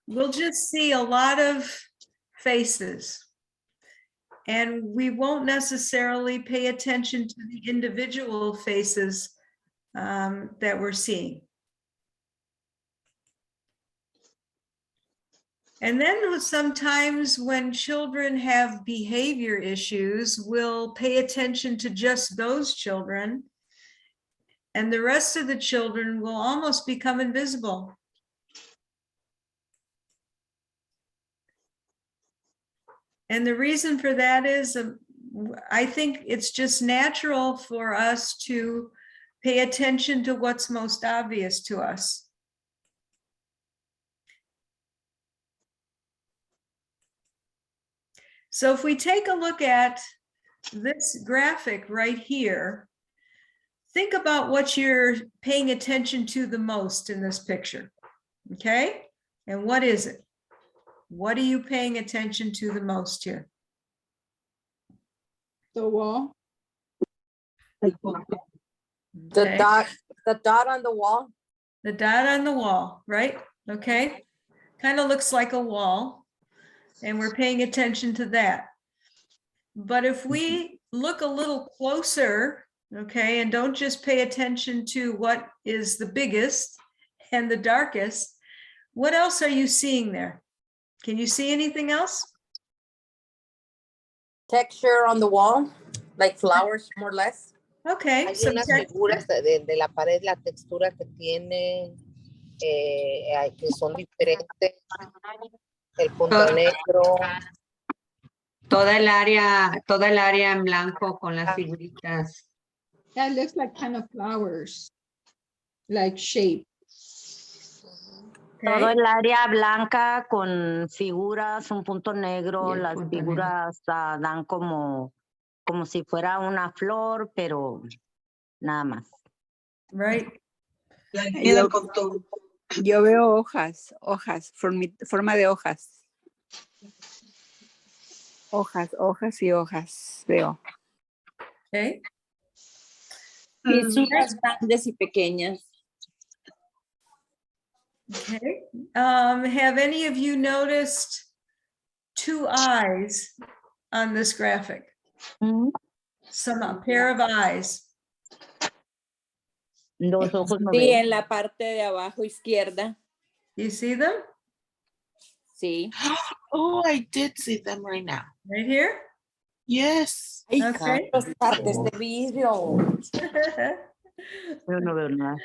we'll just see a lot of faces. And we won't necessarily pay attention to the individual faces that we're seeing. And then sometimes when children have behavior issues, we'll pay attention to just those children, and the rest of the children will almost become invisible. And the reason for that is, I think it's just natural for us to pay attention to what's most obvious to us. So if we take a look at this graphic right here, think about what you're paying attention to the most in this picture, okay? And what is it? What are you paying attention to the most here? The wall. The Okay. dot on the wall. The dot on the wall, right? Okay. Kind of looks like a wall. And we're paying attention to that. But if we look a little closer, okay, and don't just pay attention to what is the biggest and the darkest, what else are you seeing there? Can you see anything else? Texture on the wall, like flowers, more or less. Okay. Hay some unas text- figuras de la pared, la textura que tiene, que son diferentes. El punto negro. Toda el área en blanco con las figuritas. That looks like kind of flowers, like shape. Todo okay. el área blanca con figuras, un punto negro, Y el las punto figuras dan como si fuera una flor, pero nada más. Right. Yo veo hojas, forma de hojas. Hojas y hojas veo. Okay. Fisuras grandes y pequeñas. Okay. Have any of you noticed two eyes on this graphic? A pair of eyes. Los ojos no Sí, veo. en la parte de abajo izquierda. You see them Sí. Oh, I did see them right now. right here? Yes. Okay. Los partes de vidrio. Yo no veo nada.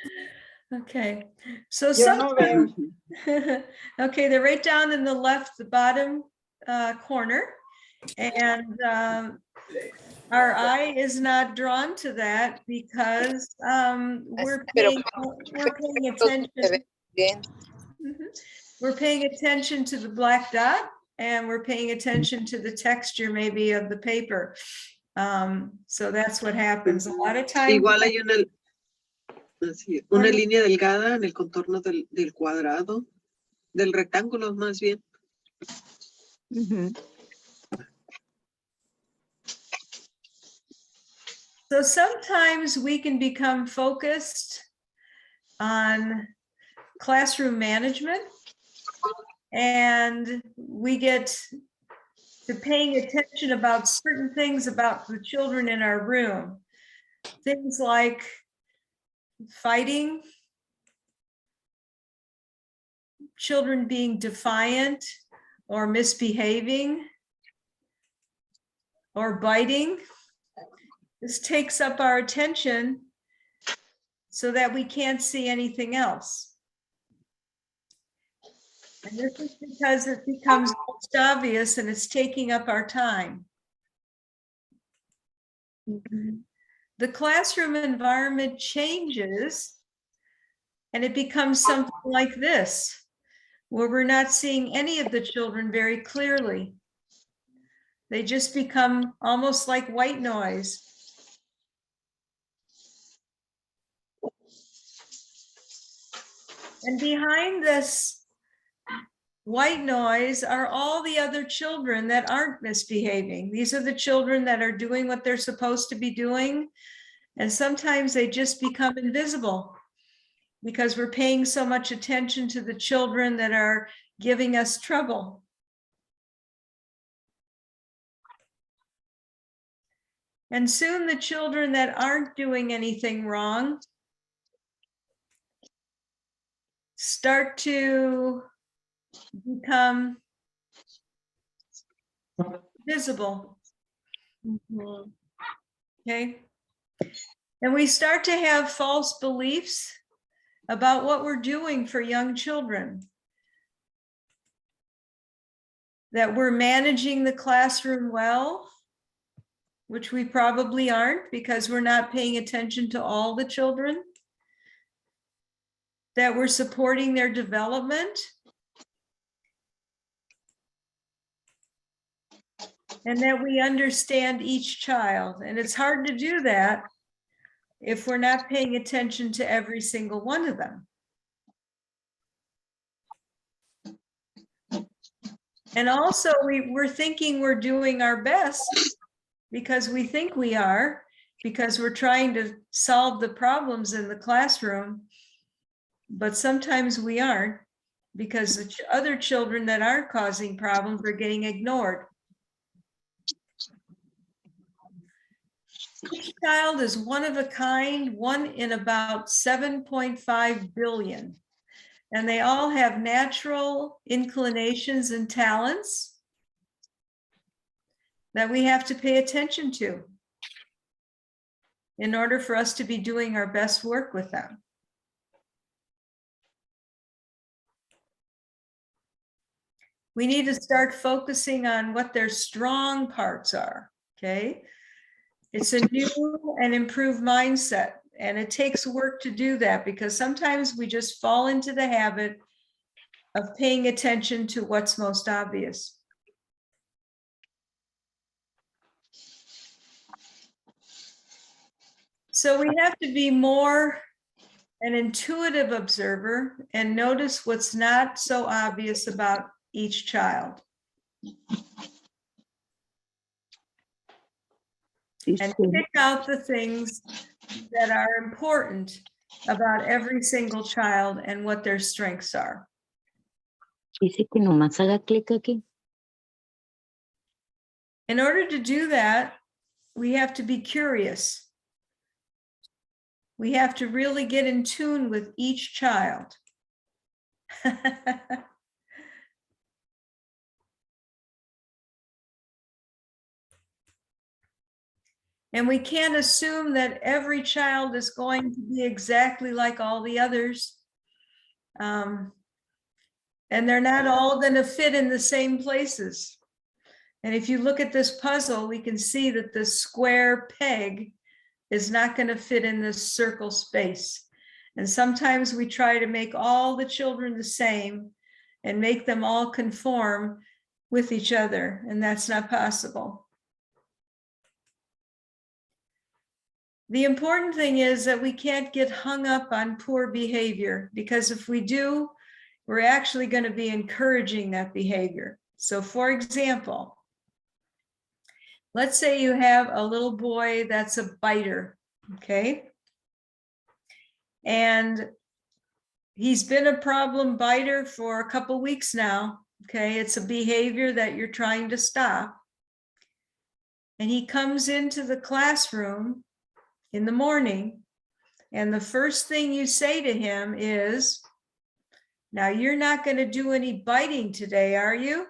Okay. So Yo no veo. okay, they're right down in the left, the bottom corner. And our eye is not drawn to that because we're paying attention. Bien. We're paying attention to the black dot, and we're paying attention to the texture maybe of the paper. So that's what happens. A lot of times. Igual hay una línea delgada en el contorno del cuadrado, del rectángulo más bien. So sometimes we can become focused on classroom management, and we get to paying attention about certain things about the children in our room. Things like fighting, children being defiant or misbehaving, or biting. This takes up our attention so that we can't see anything else. And this is because it becomes most obvious and it's taking up our time. The classroom environment changes and it becomes something like this, where we're not seeing any of the children very clearly. They just become almost like white noise. And behind this white noise are all the other children that aren't misbehaving. These are the children that are doing what they're supposed to be doing. And sometimes they just become invisible. because we're paying so much attention to the children that are giving us trouble. And soon the children that aren't doing anything wrong start to become visible. Okay. And we start to have false beliefs about what we're doing for young children. That we're managing the classroom well, which we probably aren't because we're not paying attention to all the children. That we're supporting their development. And that we understand each child. And it's hard to do that if we're not paying attention to every single one of them. And also we're thinking we're doing our best because we think we are, because we're trying to solve the problems in the classroom, but sometimes we aren't because the other children that aren't causing problems are getting ignored. Each child is one of a kind, one in about 7.5 billion. And they all have natural inclinations and talents that we have to pay attention to in order for us to be doing our best work with them. We need to start focusing on what their strong parts are, okay? It's a new and improved mindset, and it takes work to do that because sometimes we just fall into the habit of paying attention to what's most obvious. So we have to be more an intuitive observer and notice what's not so obvious about each child. And pick out the things that are important about every single child and what their strengths are. Dice que nomás haga clic aquí. In order to do that, we have to be curious. We have to really get in tune with each child. And we can't assume that every child is going to be exactly like all the others. And they're not all going to fit in the same places. And if you look at this puzzle, we can see that the square peg is not going to fit in this circle space. And sometimes we try to make all the children the same and make them all conform with each other, and that's not possible. The important thing is that we can't get hung up on poor behavior, because if we do, we're actually going to be encouraging that behavior. So for example, let's say you have a little boy that's a biter, okay? And he's been a problem biter for a couple weeks now, okay? It's a behavior that you're trying to stop. And he comes into the classroom in the morning, and the first thing you say to him is, "Now you're not going to do any biting today, are you?"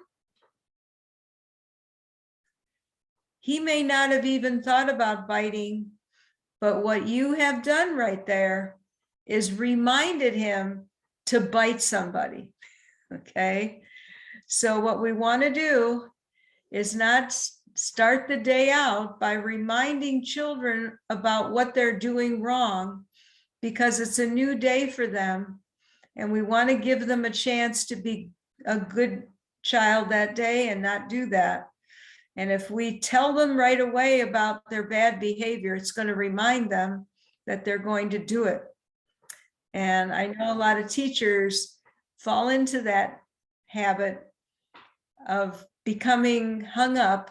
He may not have even thought about biting, but what you have done right there is reminded him to bite somebody, okay? So what we want to do is not start the day out by reminding children about what they're doing wrong, because it's a new day for them, and we want to give them a chance to be a good child that day and not do that. And if we tell them right away about their bad behavior, it's going to remind them that they're going to do it. And I know a lot of teachers fall into that habit of becoming hung up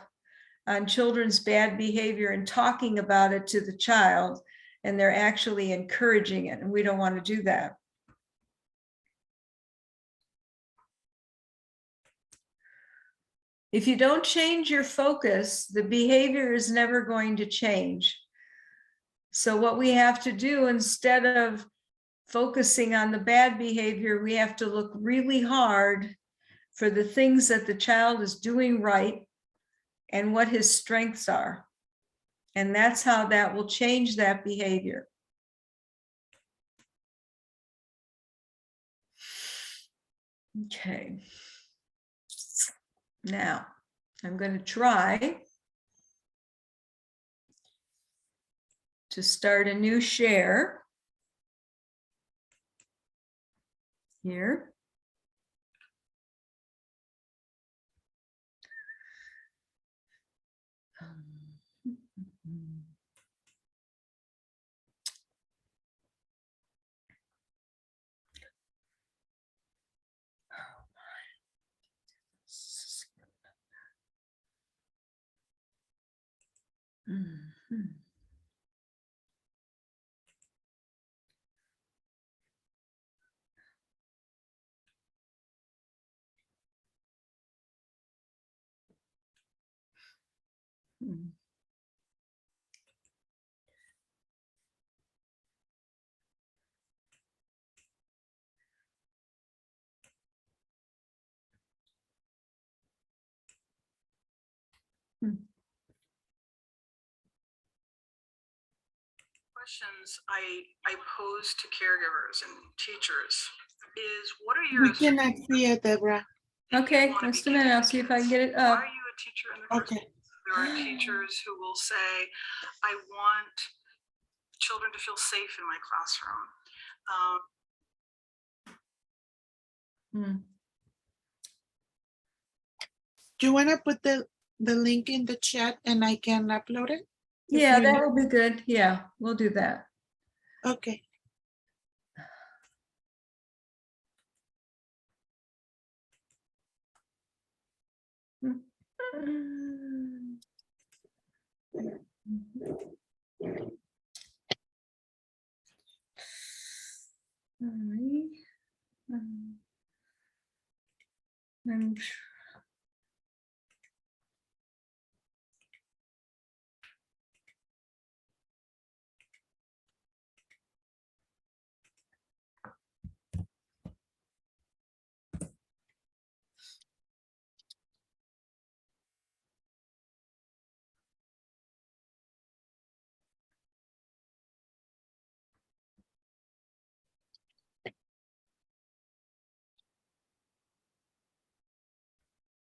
on children's bad behavior and talking about it to the child, and they're actually encouraging it, and we don't want to do that. If you don't change your focus, the behavior is never going to change. So what we have to do, instead of focusing on the bad behavior, we have to look really hard for the things that the child is doing right and what his strengths are. And that's how that will change that behavior. Okay. Now, I'm going to try to start a new share here. Mhm. Hmm. Questions I pose to caregivers and teachers is, what are your We cannot see it, Deborah. Okay, just a minute. I'll see if I can get it up. Why are you a teacher in the first Okay. place? There are teachers who will say, I want children to feel safe in my classroom. Hmm. Do you want to put the link in the chat and I can upload it? If Yeah, you that need- will be good. Yeah, we'll do that. Okay. I'm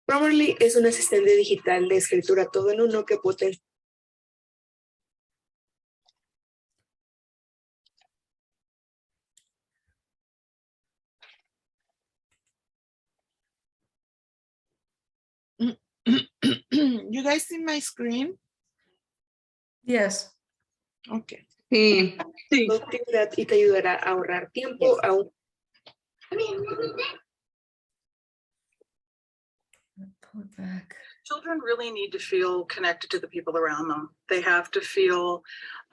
Grammarly es un asistente digital de escritura todo en uno que potencia. You guys see my screen? Yes. Okay. Sí. Productividad y te ayudará a ahorrar tiempo aún. Pull it back. Children really need to feel connected to the people around them. They have to feel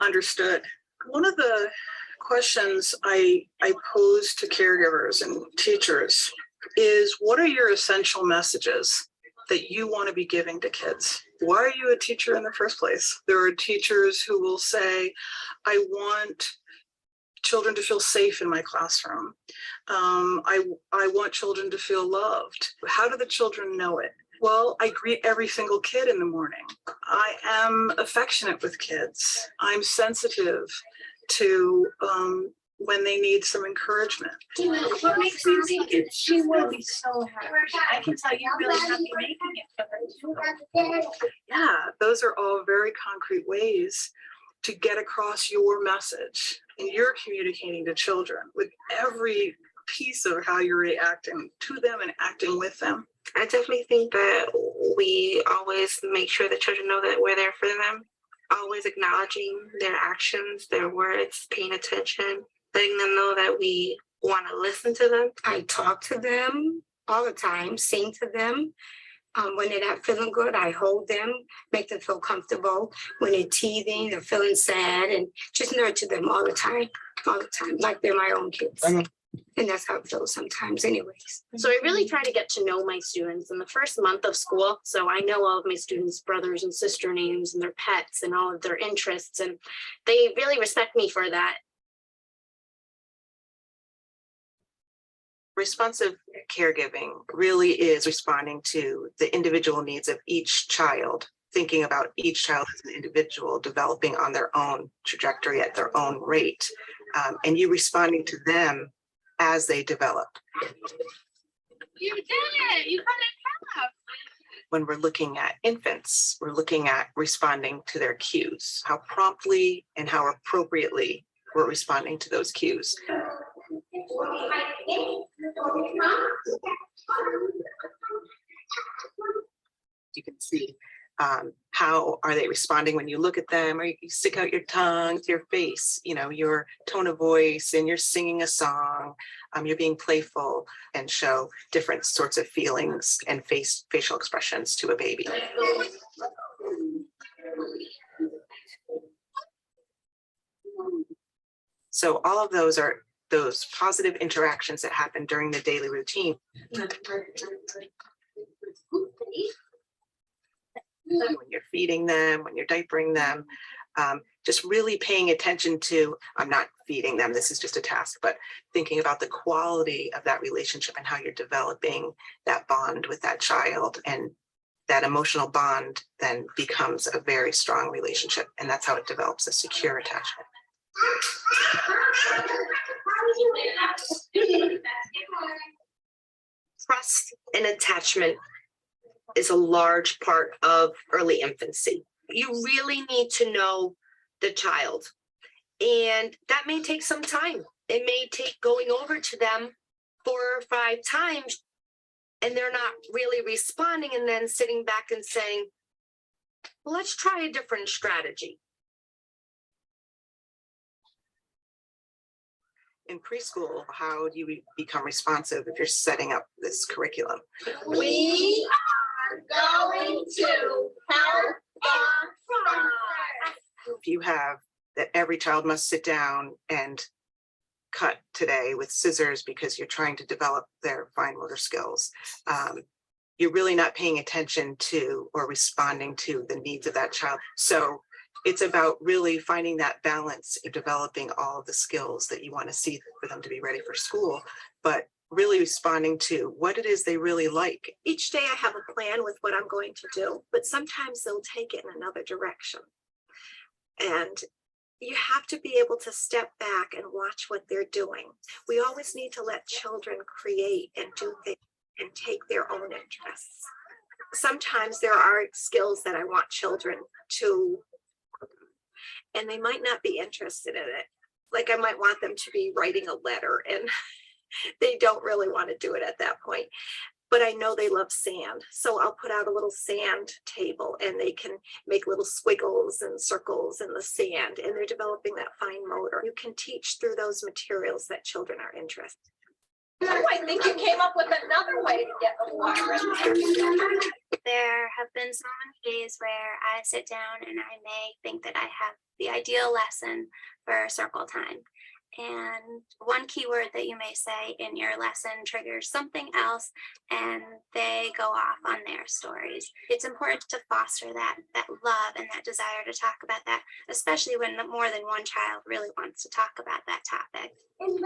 understood. One of the questions I pose to caregivers and teachers is, what are your essential messages that you want to be giving to kids? Why are you a teacher in the first place? There are teachers who will say, I want children to feel safe in my classroom. I want children to feel loved. How do the children know it? Well, I greet every single kid in the morning. I am affectionate with kids. I'm sensitive to when they need some encouragement. What makes you think she will be so happy? I can tell you really happy making it for her. Yeah, those are all very concrete ways to get across your message. And you're communicating to children with every piece of how you're reacting to them and acting with them. I definitely think that we always make sure the children know that we're there for them, always acknowledging their actions, their words, paying attention, letting them know that we want to listen to them. I talk to them all the time, sing to them. When they're not feeling good, I hold them, make them feel comfortable. When they're teething, they're feeling sad, and just nurture them all the time, like they're my own kids. And that's how it feels sometimes anyways. So I really try to get to know my students in the first month of school. So I know all of my students' brothers and sister names and their pets and all of their interests. And they really respect me for that. Responsive caregiving really is responding to the individual needs of each child, thinking about each child as an individual, developing on their own trajectory at their own rate, and you responding to them as they develop. You did it! You got it. When we're looking at infants, we're looking at responding to their cues, how promptly and how appropriately we're responding to those cues. You can see how are they responding when you look at them, or you stick out your tongue with your face, you know, your tone of voice, and you're singing a song, you're being playful, and show different sorts of feelings and facial expressions to a baby. So all of those are those positive interactions that happen during the daily routine. When you're feeding them, when you're diapering them, just really paying attention to, I'm not feeding them, this is just a task, but thinking about the quality of that relationship and how you're developing that bond with that child. And that emotional bond then becomes a very strong relationship. And that's how it develops a secure attachment. Trust and attachment is a large part of early infancy. You really need to know the child, and that may take some time. It may take going over to them 4 or 5 times and they're not really responding, and then sitting back and saying, well, let's try a different strategy. In preschool, how do you become responsive if you're setting up this curriculum? We are going to help If you have that every child must sit down and cut today with scissors because you're trying to develop their fine motor skills, you're really not paying attention to or responding to the needs of that child. So it's about really finding that balance of developing all of the skills that you want to see for them to be ready for school, but really responding to what it is they really like. Each day I have a plan with what I'm going to do, but sometimes they'll take it in another direction. And you have to be able to step back and watch what they're doing. We always need to let children create and do things and take their own interests. Sometimes there are skills that I want children to, and they might not be interested in it. Like I might want them to be writing a letter, and they don't really want to do it at that point. But I know they love sand. So I'll put out a little sand table and they can make little squiggles and circles in the sand, and they're developing that fine motor. You can teach through those materials that children are interested in. Oh, I think you came up with another way to get the water. There have been so many days where I sit down and I may think that I have the ideal lesson for circle time. And one keyword that you may say in your lesson triggers something else, and they go off on their stories. It's important to foster that love and that desire to talk about that, especially when more than one child really wants to talk about that topic. And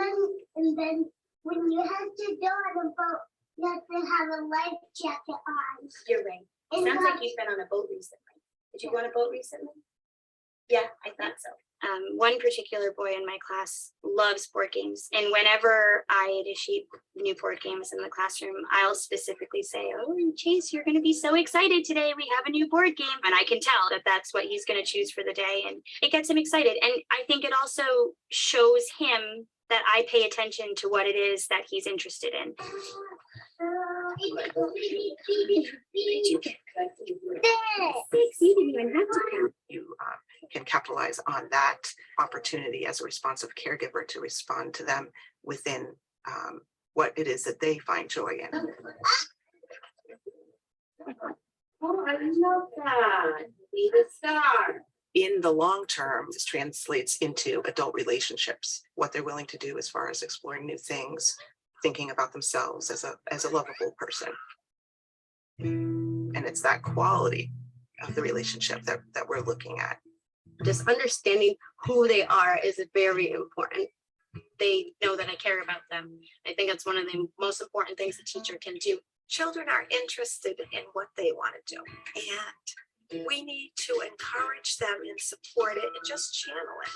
then when you have to go on a boat, you have to have a life jacket on. You're right. It sounds like you've been on a boat recently. Did you go on a boat recently? Yeah, I thought so. One particular boy in my class loves board games, and whenever I initiate new board games in the classroom, I'll specifically say, oh, Chase, you're going to be so excited today. We have a new board game. And I can tell that that's what he's going to choose for the day, and it gets him excited. And I think it also shows him that I pay attention to what it is that he's interested in. You can capitalize on that opportunity as a responsive caregiver to respond to them within what it is that they find joy in. Oh, I love that. Be the star. in the long term, this translates into adult relationships, what they're willing to do as far as exploring new things, thinking about themselves as a lovable person. And it's that quality of the relationship that we're looking at. Just understanding who they are is very important. They know that I care about them. I think it's one of the most important things a teacher can do. Children are interested in what they want to do, and we need to encourage them and support it and just channel it.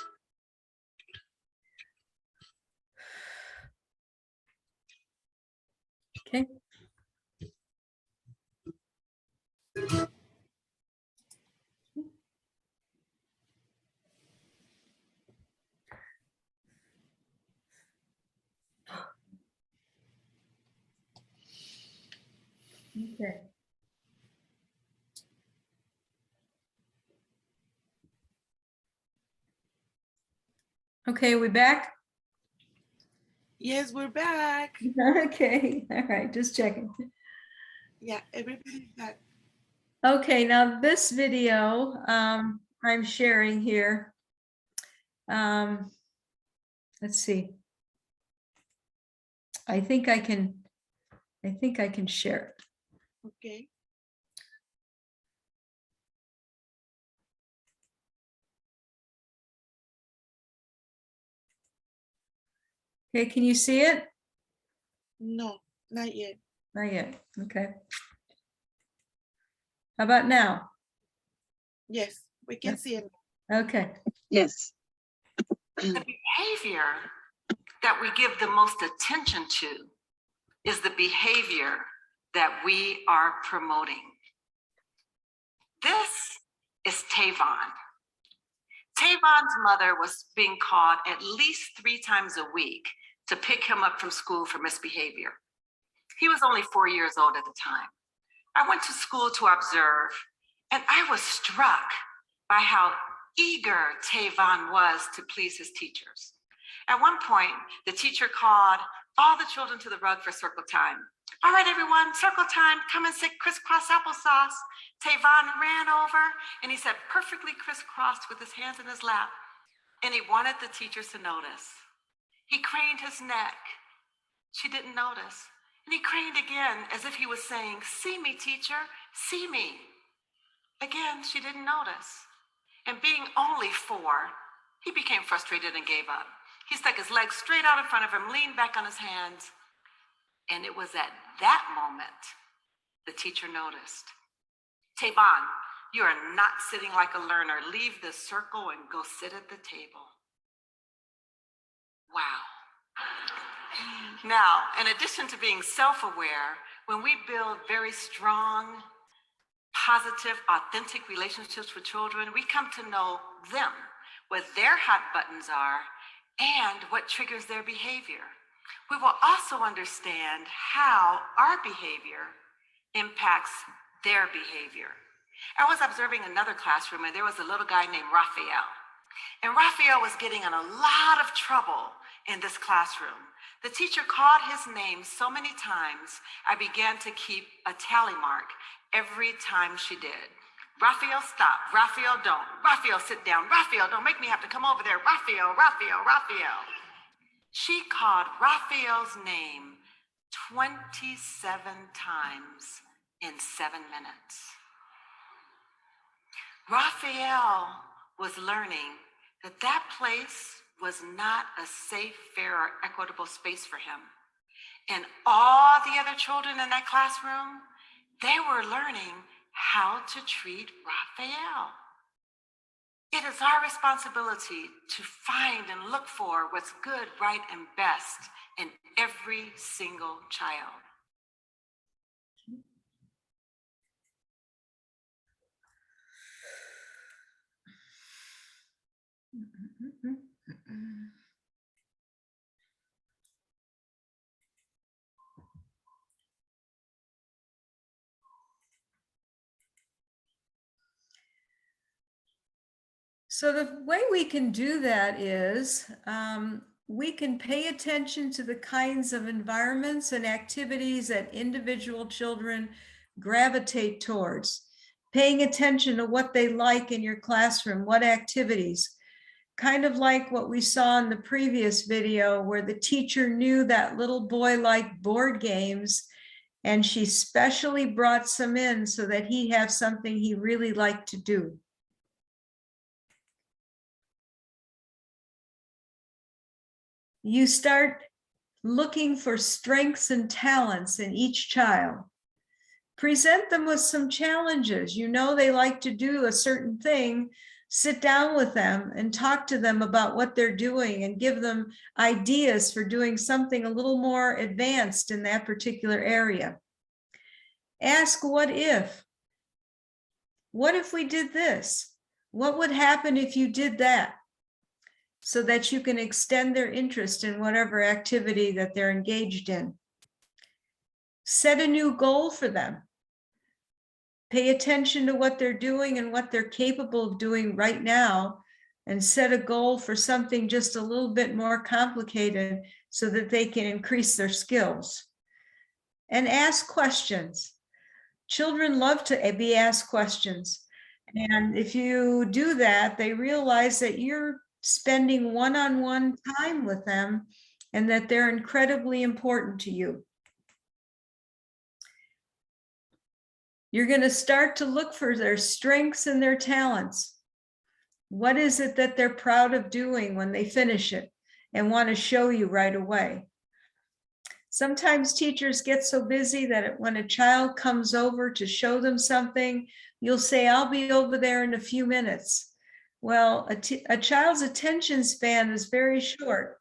Okay. Okay. Okay, we back? Yes, we're back. Okay, all right, just checking. Yeah, everybody's back. Okay, now this video I'm sharing here. Let's see. I think I can share it. Okay. Okay, can you see it? No, not yet. Not yet. Okay. How about now? Yes, we can see it. Okay. Yes. The behavior that we give the most attention to is the behavior that we are promoting. This is Tavon. Tavon's mother was being called at least 3 times a week to pick him up from school for misbehavior. He was only 4 years old at the time. I went to school to observe, and I was struck by how eager Tavon was to please his teachers. At one point, the teacher called all the children to the rug for circle time. All right, everyone, circle time, come and sit crisscross applesauce. Tavon ran over and he sat perfectly crisscrossed with his hands in his lap, and he wanted the teachers to notice. He craned his neck. She didn't notice. And he craned again as if he was saying, "See me, teacher, see me." Again, she didn't notice. And being only 4, he became frustrated and gave up. He stuck his legs straight out in front of him, leaned back on his hands. And it was at that moment the teacher noticed. "Tavon, you are not sitting like a learner. Leave the circle and go sit at the table." Wow. Now, in addition to being self-aware, when we build very strong, positive, authentic relationships with children, we come to know them, what their hot buttons are, and what triggers their behavior. We will also understand how our behavior impacts their behavior. I was observing another classroom, and there was a little guy named Raphael. And Raphael was getting in a lot of trouble in this classroom. The teacher called his name so many times, I began to keep a tally mark every time she did. Raphael, stop. Raphael, don't. Raphael, sit down. Raphael, don't make me have to come over there. Raphael, Raphael, Raphael. She called Raphael's name 27 times in 7 minutes. Raphael was learning that that place was not a safe, fair, or equitable space for him. And all the other children in that classroom, they were learning how to treat Raphael. It is our responsibility to find and look for what's good, right, and best in every single child. So the way we can do that is we can pay attention to the kinds of environments and activities that individual children gravitate towards. paying attention to what they like in your classroom, what activities. Kind of like what we saw in the previous video where the teacher knew that little boy liked board games and she specially brought some in so that he'd have something he really liked to do. You start looking for strengths and talents in each child. Present them with some challenges. You know they like to do a certain thing. Sit down with them and talk to them about what they're doing and give them ideas for doing something a little more advanced in that particular area. Ask what if? What if we did this? What would happen if you did that? So that you can extend their interest in whatever activity that they're engaged in. Set a new goal for them. Pay attention to what they're doing and what they're capable of doing right now, and set a goal for something just a little bit more complicated so that they can increase their skills. And ask questions. Children love to be asked questions. And if you do that, they realize that you're spending one-on-one time with them and that they're incredibly important to you. You're going to start to look for their strengths and their talents. What is it that they're proud of doing when they finish it and want to show you right away? Sometimes teachers get so busy that when a child comes over to show them something, you'll say, I'll be over there in a few minutes. Well, a child's attention span is very short,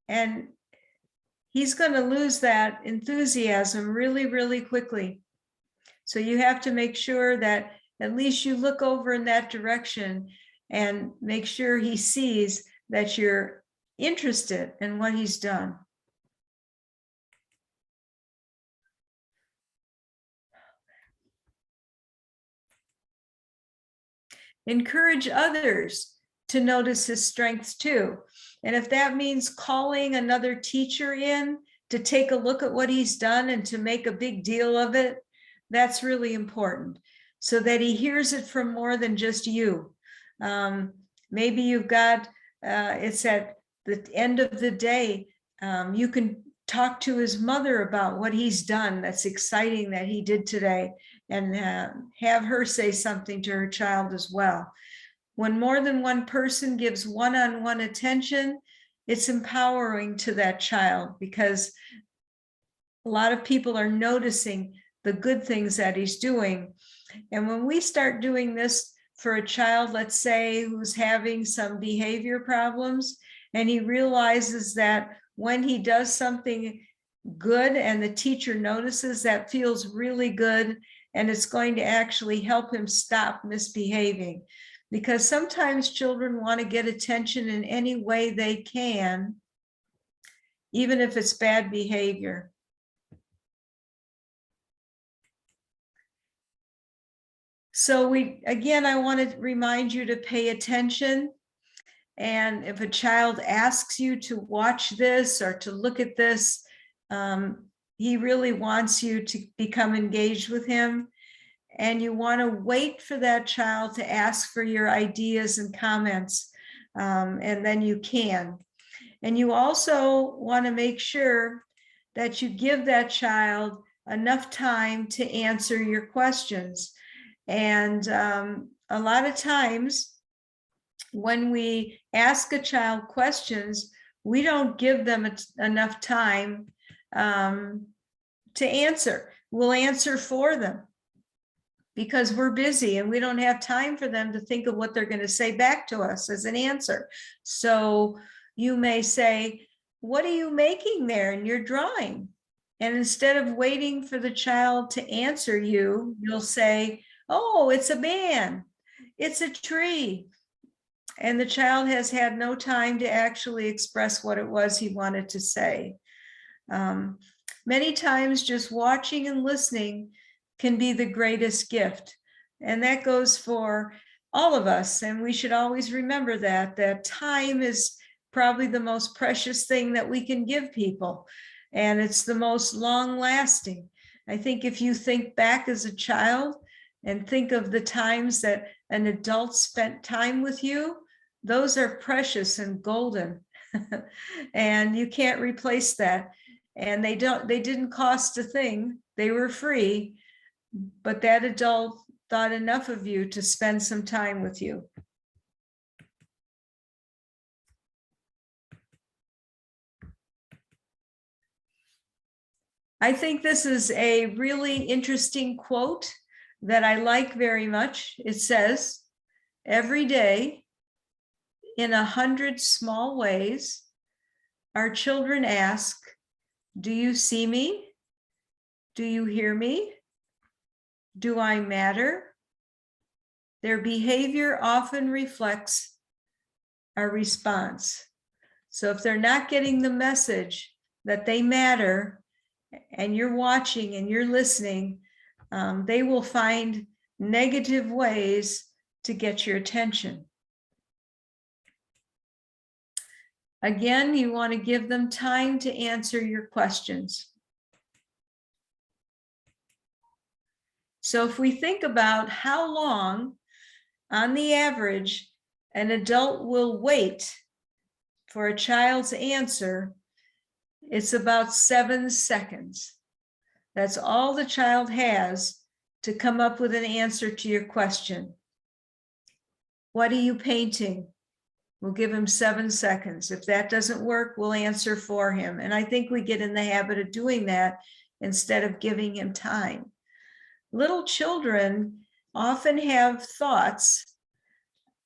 and he's going to lose that enthusiasm really, really quickly. So you have to make sure that at least you look over in that direction and make sure he sees that you're interested in what he's done. Encourage others to notice his strengths too. And if that means calling another teacher in to take a look at what he's done and to make a big deal of it, that's really important so that he hears it from more than just you. Maybe you've got, it's at the end of the day, you can talk to his mother about what he's done that's exciting that he did today, and have her say something to her child as well. When more than one person gives one-on-one attention, it's empowering to that child because a lot of people are noticing the good things that he's doing. And when we start doing this for a child, let's say, who's having some behavior problems, and he realizes that when he does something good and the teacher notices, that feels really good, and it's going to actually help him stop misbehaving. Because sometimes children want to get attention in any way they can, even if it's bad behavior. So again, I want to remind you to pay attention. And if a child asks you to watch this or to look at this, he really wants you to become engaged with him. And you want to wait for that child to ask for your ideas and comments, and then you can. And you also want to make sure that you give that child enough time to answer your questions. And a lot of times when we ask a child questions, we don't give them enough time to answer. We'll answer for them because we're busy and we don't have time for them to think of what they're going to say back to us as an answer. So you may say, what are you making there in your drawing? And instead of waiting for the child to answer you, you'll say, oh, it's a man, it's a tree. And the child has had no time to actually express what it was he wanted to say. Many times just watching and listening can be the greatest gift. And that goes for all of us. And we should always remember that time is probably the most precious thing that we can give people. And it's the most long lasting. I think if you think back as a child, and think of the times that an adult spent time with you, those are precious and golden. And you can't replace that. And they didn't cost a thing. They were free, but that adult thought enough of you to spend some time with you. I think this is a really interesting quote that I like very much. It says, every day, in 100 small ways, our children ask, do you see me? Do you hear me? Do I matter? Their behavior often reflects our response. So if they're not getting the message that they matter, and you're watching and you're listening, they will find negative ways to get your attention. Again, you want to give them time to answer your questions. So if we think about how long, on the average, an adult will wait for a child's answer, it's about 7 seconds. That's all the child has to come up with an answer to your question. What are you painting? We'll give him 7 seconds. If that doesn't work, we'll answer for him. And I think we get in the habit of doing that instead of giving him time. Little children often have thoughts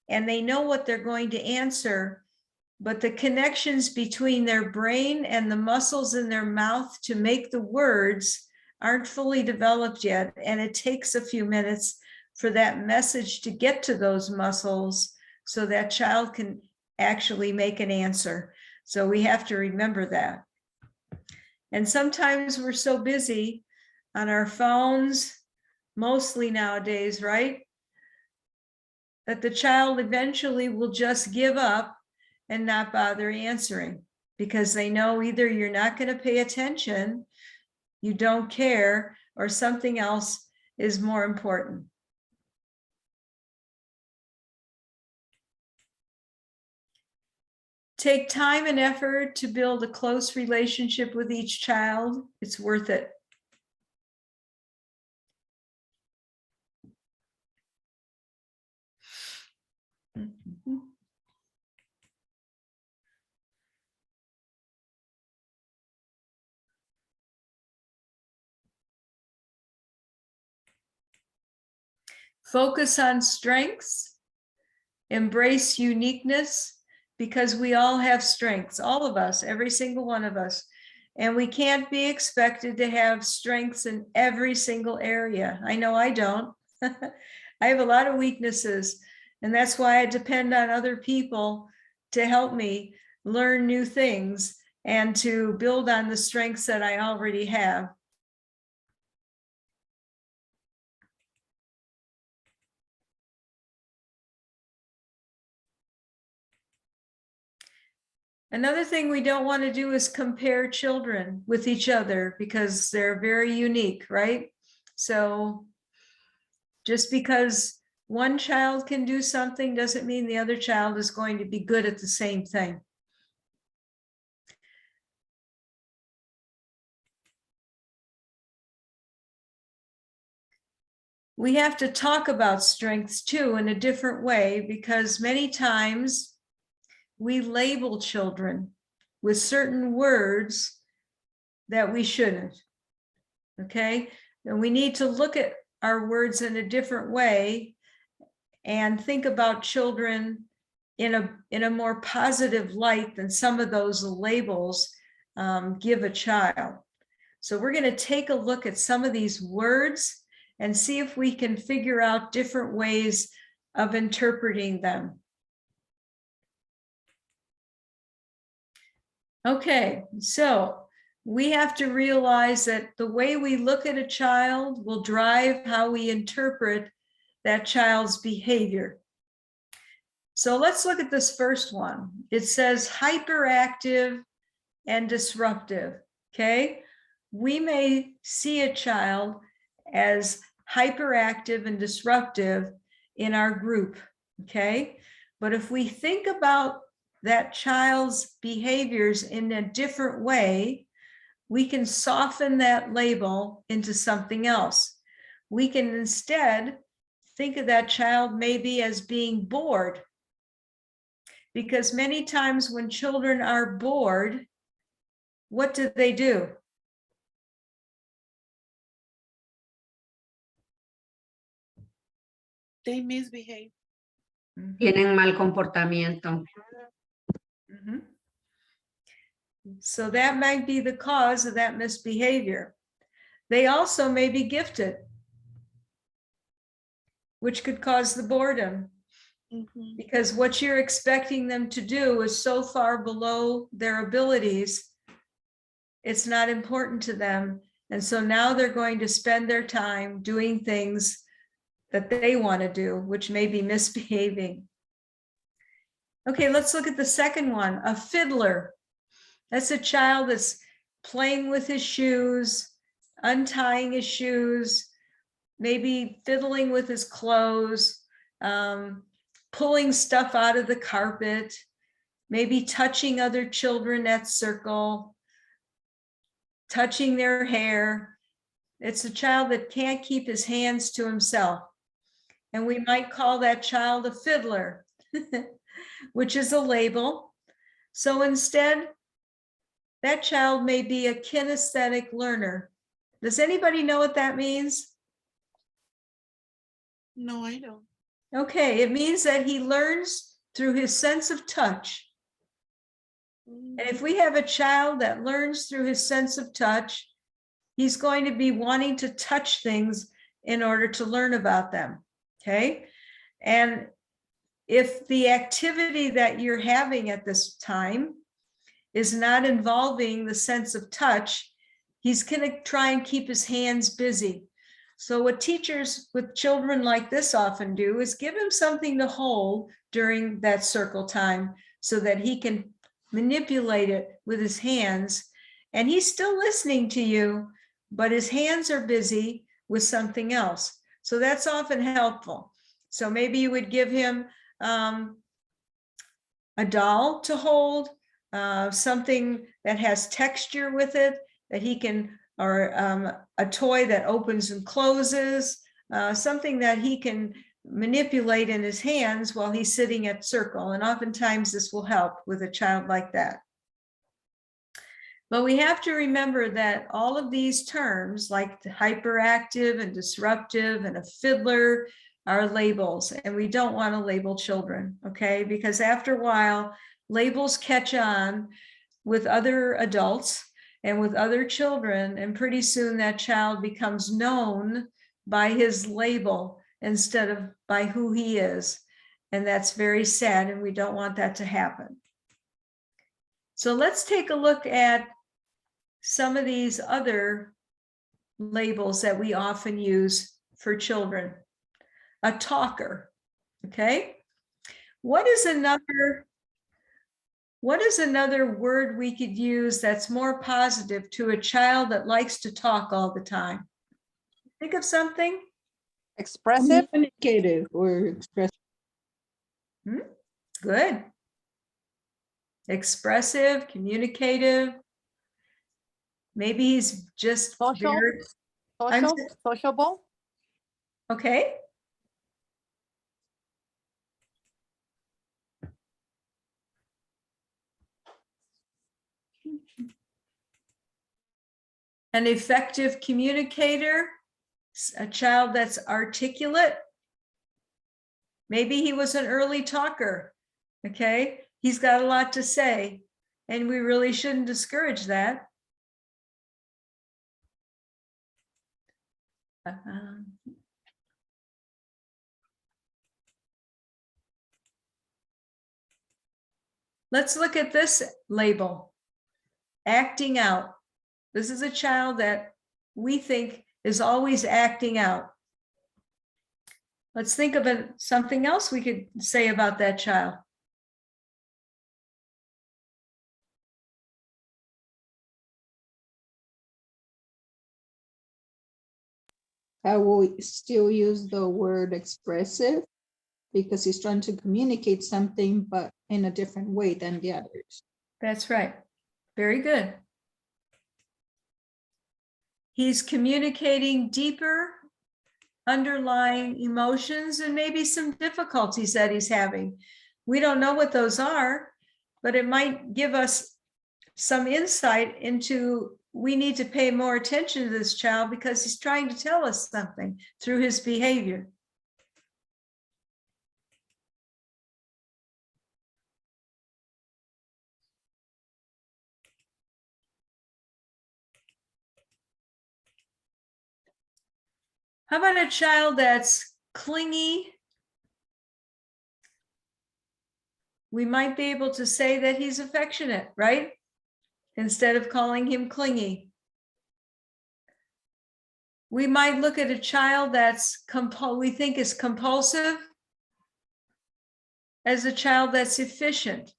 and they know what they're going to answer, but the connections between their brain and the muscles in their mouth to make the words aren't fully developed yet. And it takes a few minutes for that message to get to those muscles so that child can actually make an answer. So we have to remember that. And sometimes we're so busy on our phones, mostly nowadays, right? That the child eventually will just give up and not bother answering because they know either you're not going to pay attention, you don't care, or something else is more important. Take time and effort to build a close relationship with each child. It's worth it. Focus on strengths, embrace uniqueness, because we all have strengths, all of us, every single one of us. And we can't be expected to have strengths in every single area. I know I don't. I have a lot of weaknesses, and that's why I depend on other people to help me learn new things and to build on the strengths that I already have. Another thing we don't want to do is compare children with each other because they're very unique, right? So just because one child can do something doesn't mean the other child is going to be good at the same thing. We have to talk about strengths too in a different way, because many times we label children with certain words that we shouldn't, okay? And we need to look at our words in a different way and think about children in a more positive light than some of those labels give a child. So we're going to take a look at some of these words and see if we can figure out different ways of interpreting them. Okay, so we have to realize that the way we look at a child will drive how we interpret that child's behavior. So let's look at this first one. It says hyperactive and disruptive, okay? We may see a child as hyperactive and disruptive in our group, okay? But if we think about that child's behaviors in a different way, we can soften that label into something else. We can instead think of that child maybe as being bored, because many times when children are bored, what do? They misbehave. Tienen mal comportamiento. Mhm. So that might be the cause of that misbehavior. They also may be gifted, which could cause the boredom, because what you're expecting them to do is so far below their abilities, it's not important to them. And so now they're going to spend their time doing things that they want to do, which may be misbehaving. Okay, let's look at the second one, a fiddler. That's a child that's playing with his shoes, untying his shoes, maybe fiddling with his clothes, pulling stuff out of the carpet, maybe touching other children at circle, touching their hair. It's a child that can't keep his hands to himself. And we might call that child a fiddler, which is a label. So instead, that child may be a kinesthetic learner. Does anybody know what that means? No, I don't. Okay, it means that he learns through his sense of touch. And if we have a child that learns through his sense of touch, he's going to be wanting to touch things in order to learn about them, okay? And if the activity that you're having at this time is not involving the sense of touch, he's going to try and keep his hands busy. So what teachers with children like this often do is give him something to hold during that circle time so that he can manipulate it with his hands. And he's still listening to you, but his hands are busy with something else. So that's often helpful. So maybe you would give him a doll to hold, something that has texture with it that he can, or a toy that opens and closes, something that he can manipulate in his hands while he's sitting at circle. And oftentimes this will help with a child like that. But we have to remember that all of these terms, like the hyperactive and disruptive and a fiddler, are labels, and we don't want to label children, okay? Because after a while, labels catch on with other adults and with other children, and pretty soon that child becomes known by his label instead of by who he is. And that's very sad, and we don't want that to happen. So let's take a look at some of these other labels that we often use for children. A talker, okay? What is another word we could use that's more positive to a child that likes to talk all the time? Think of something. Expressive. Communicative or expressive. Good. Expressive, communicative. Maybe he's just Sociable. Okay. An effective communicator, a child that's articulate. Maybe he was an early talker, okay? He's got a lot to say, and we really shouldn't discourage that. Let's look at this label, acting out. This is a child that we think is always acting out. Let's think of something else we could say about that child. I will still use the word expressive because he's trying to communicate something, but in a different way than the others. That's right. Very good. He's communicating deeper underlying emotions and maybe some difficulties that he's having. We don't know what those are, but it might give us some insight into we need to pay more attention to this child because he's trying to tell us something through his behavior. How about a child that's clingy? We might be able to say that he's affectionate, right? Instead of calling him clingy. We might look at a child that's we think is compulsive as a child that's efficient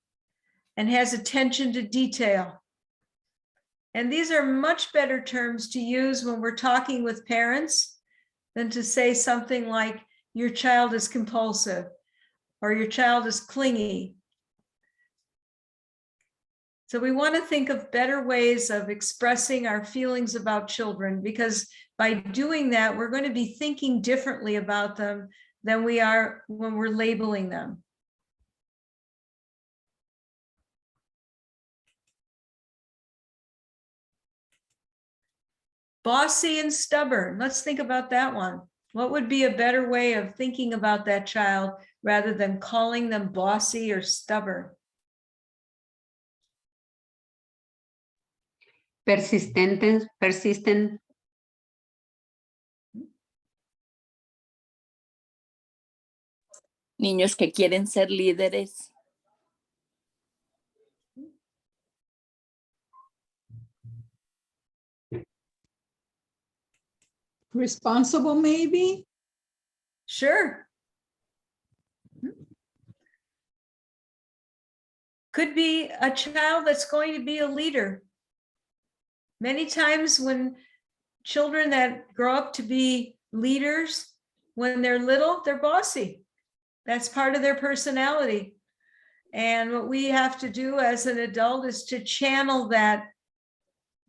and has attention to detail. And these are much better terms to use when we're talking with parents than to say something like your child is compulsive or your child is clingy. So we want to think of better ways of expressing our feelings about children, because by doing that, we're going to be thinking differently about them than we are when we're labeling them. Bossy and stubborn. Let's think about that one. What would be a better way of thinking about that child rather than calling them bossy or stubborn? Persistent. Niños que quieren ser líderes. Responsible, maybe? Sure. Could be a child that's going to be a leader. Many times when children that grow up to be leaders, when they're little, they're bossy. That's part of their personality. And what we have to do as an adult is to channel that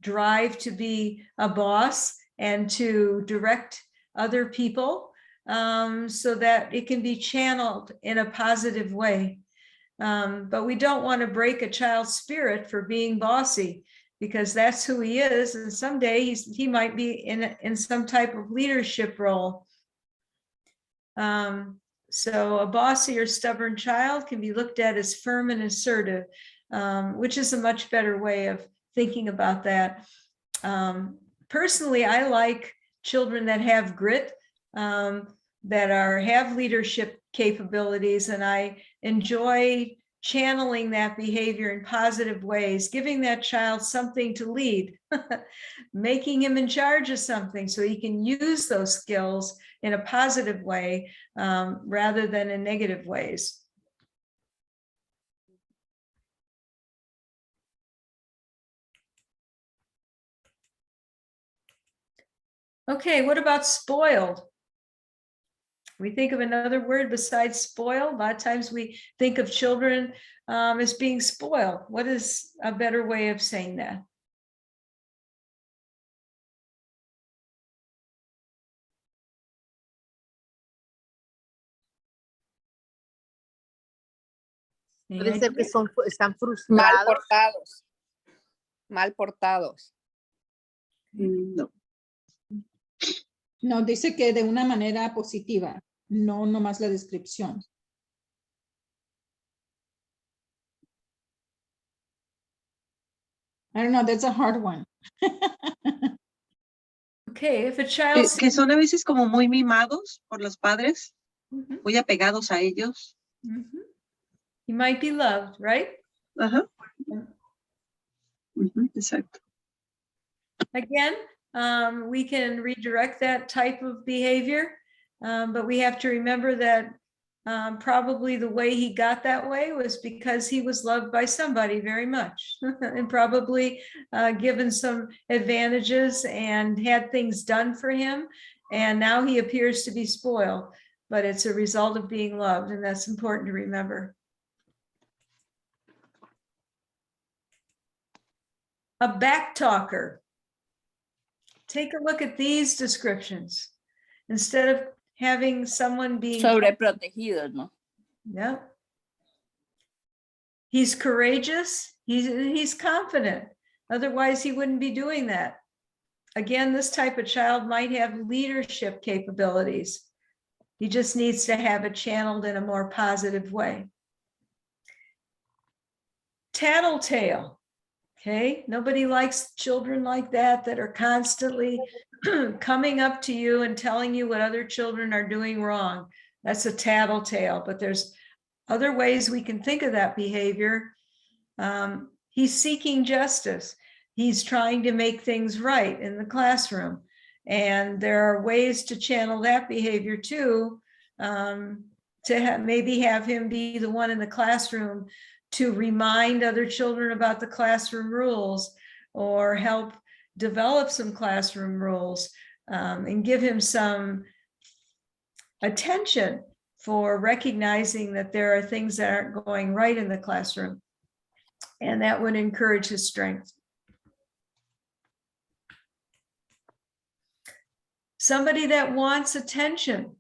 drive to be a boss and to direct other people so that it can be channeled in a positive way. But we don't want to break a child's spirit for being bossy, because that's who he is. And someday he might be in some type of leadership role. So a bossy or stubborn child can be looked at as firm and assertive, which is a much better way of thinking about that. Personally, I like children that have grit, that have leadership capabilities, and I enjoy channeling that behavior in positive ways, giving that child something to lead, making him in charge of something so he can use those skills in a positive way rather than in negative ways. Okay, what about spoiled? We think of another word besides spoiled. A lot of times we think of children as being spoiled. What is a better way of saying that? Puede ser que están Mal frustrados. portados. Mal portados. No. No, dice que de una manera positiva, no nomás la descripción. I don't know, that's a hard one. Okay, if a child Que son a veces como muy mimados por los padres, Mhm. muy apegados a ellos. He might be loved, right? Ajá. Exacto. Again, we can redirect that type of behavior, but we have to remember that probably the way he got that way was because he was loved by somebody very much and probably given some advantages and had things done for him. And now he appears to be spoiled, but it's a result of being loved, and that's important to remember. A backtalker. Take a look at these descriptions. Instead of having someone being Sobreprotegido, ¿no? yeah. He's courageous. He's confident. Otherwise, he wouldn't be doing that. Again, this type of child might have leadership capabilities. He just needs to have it channeled in a more positive way. Tattletale. Okay, nobody likes children like that are constantly coming up to you and telling you what other children are doing wrong. That's a tattletale, but there's other ways we can think of that behavior. He's seeking justice. He's trying to make things right in the classroom. And there are ways to channel that behavior too, to maybe have him be the one in the classroom to remind other children about the classroom rules, or help develop some classroom rules, and give him some attention for recognizing that there are things that aren't going right in the classroom. And that would encourage his strength. Somebody that wants attention.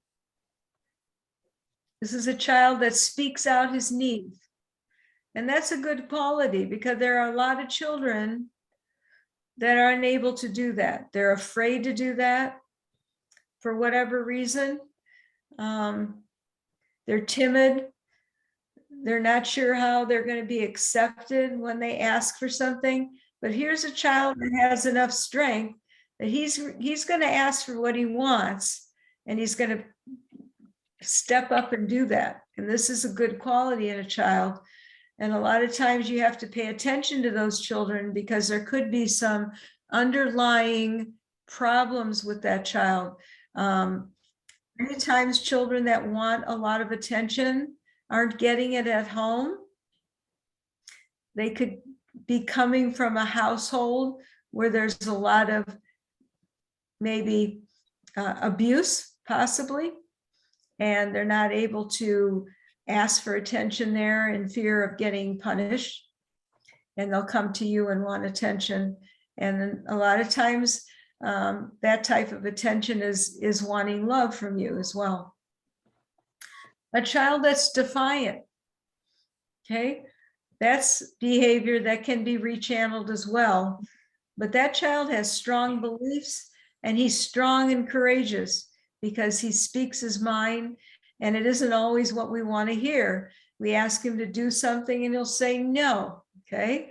This is a child that speaks out his needs. And that's a good quality, because there are a lot of children that are unable to do that. They're afraid to do that for whatever reason. They're timid. They're not sure how they're going to be accepted when they ask for something. But here's a child that has enough strength that he's going to ask for what he wants, and he's going to step up and do that. And this is a good quality in a child. And a lot of times you have to pay attention to those children, because there could be some underlying problems with that child. Many times children that want a lot of attention aren't getting it at home. They could be coming from a household where there's a lot of maybe abuse, possibly, and they're not able to ask for attention there in fear of getting punished, and they'll come to you and want attention. And then a lot of times that type of attention is wanting love from you as well. A child that's defiant, okay, that's behavior that can be rechanneled as well. But that child has strong beliefs, and he's strong and courageous because he speaks his mind, and it isn't always what we want to hear. We ask him to do something and he'll say no, okay?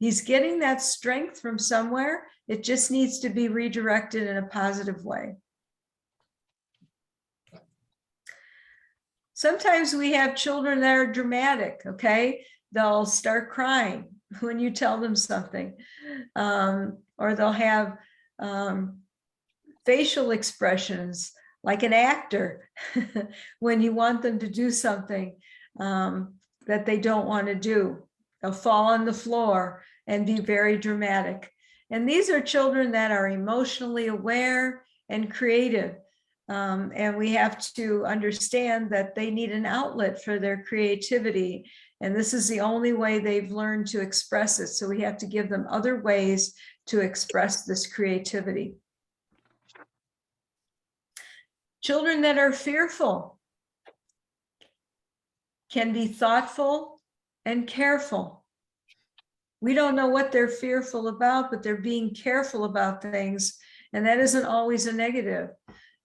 He's getting that strength from somewhere. It just needs to be redirected in a positive way. Sometimes we have children that are dramatic, okay? They'll start crying when you tell them something, or they'll have facial expressions like an actor when you want them to do something that they don't want to do. They'll fall on the floor and be very dramatic. And these are children that are emotionally aware and creative. And we have to understand that they need an outlet for their creativity. And this is the only way they've learned to express it. So we have to give them other ways to express this creativity. Children that are fearful can be thoughtful and careful. We don't know what they're fearful about, but they're being careful about things. And that isn't always a negative.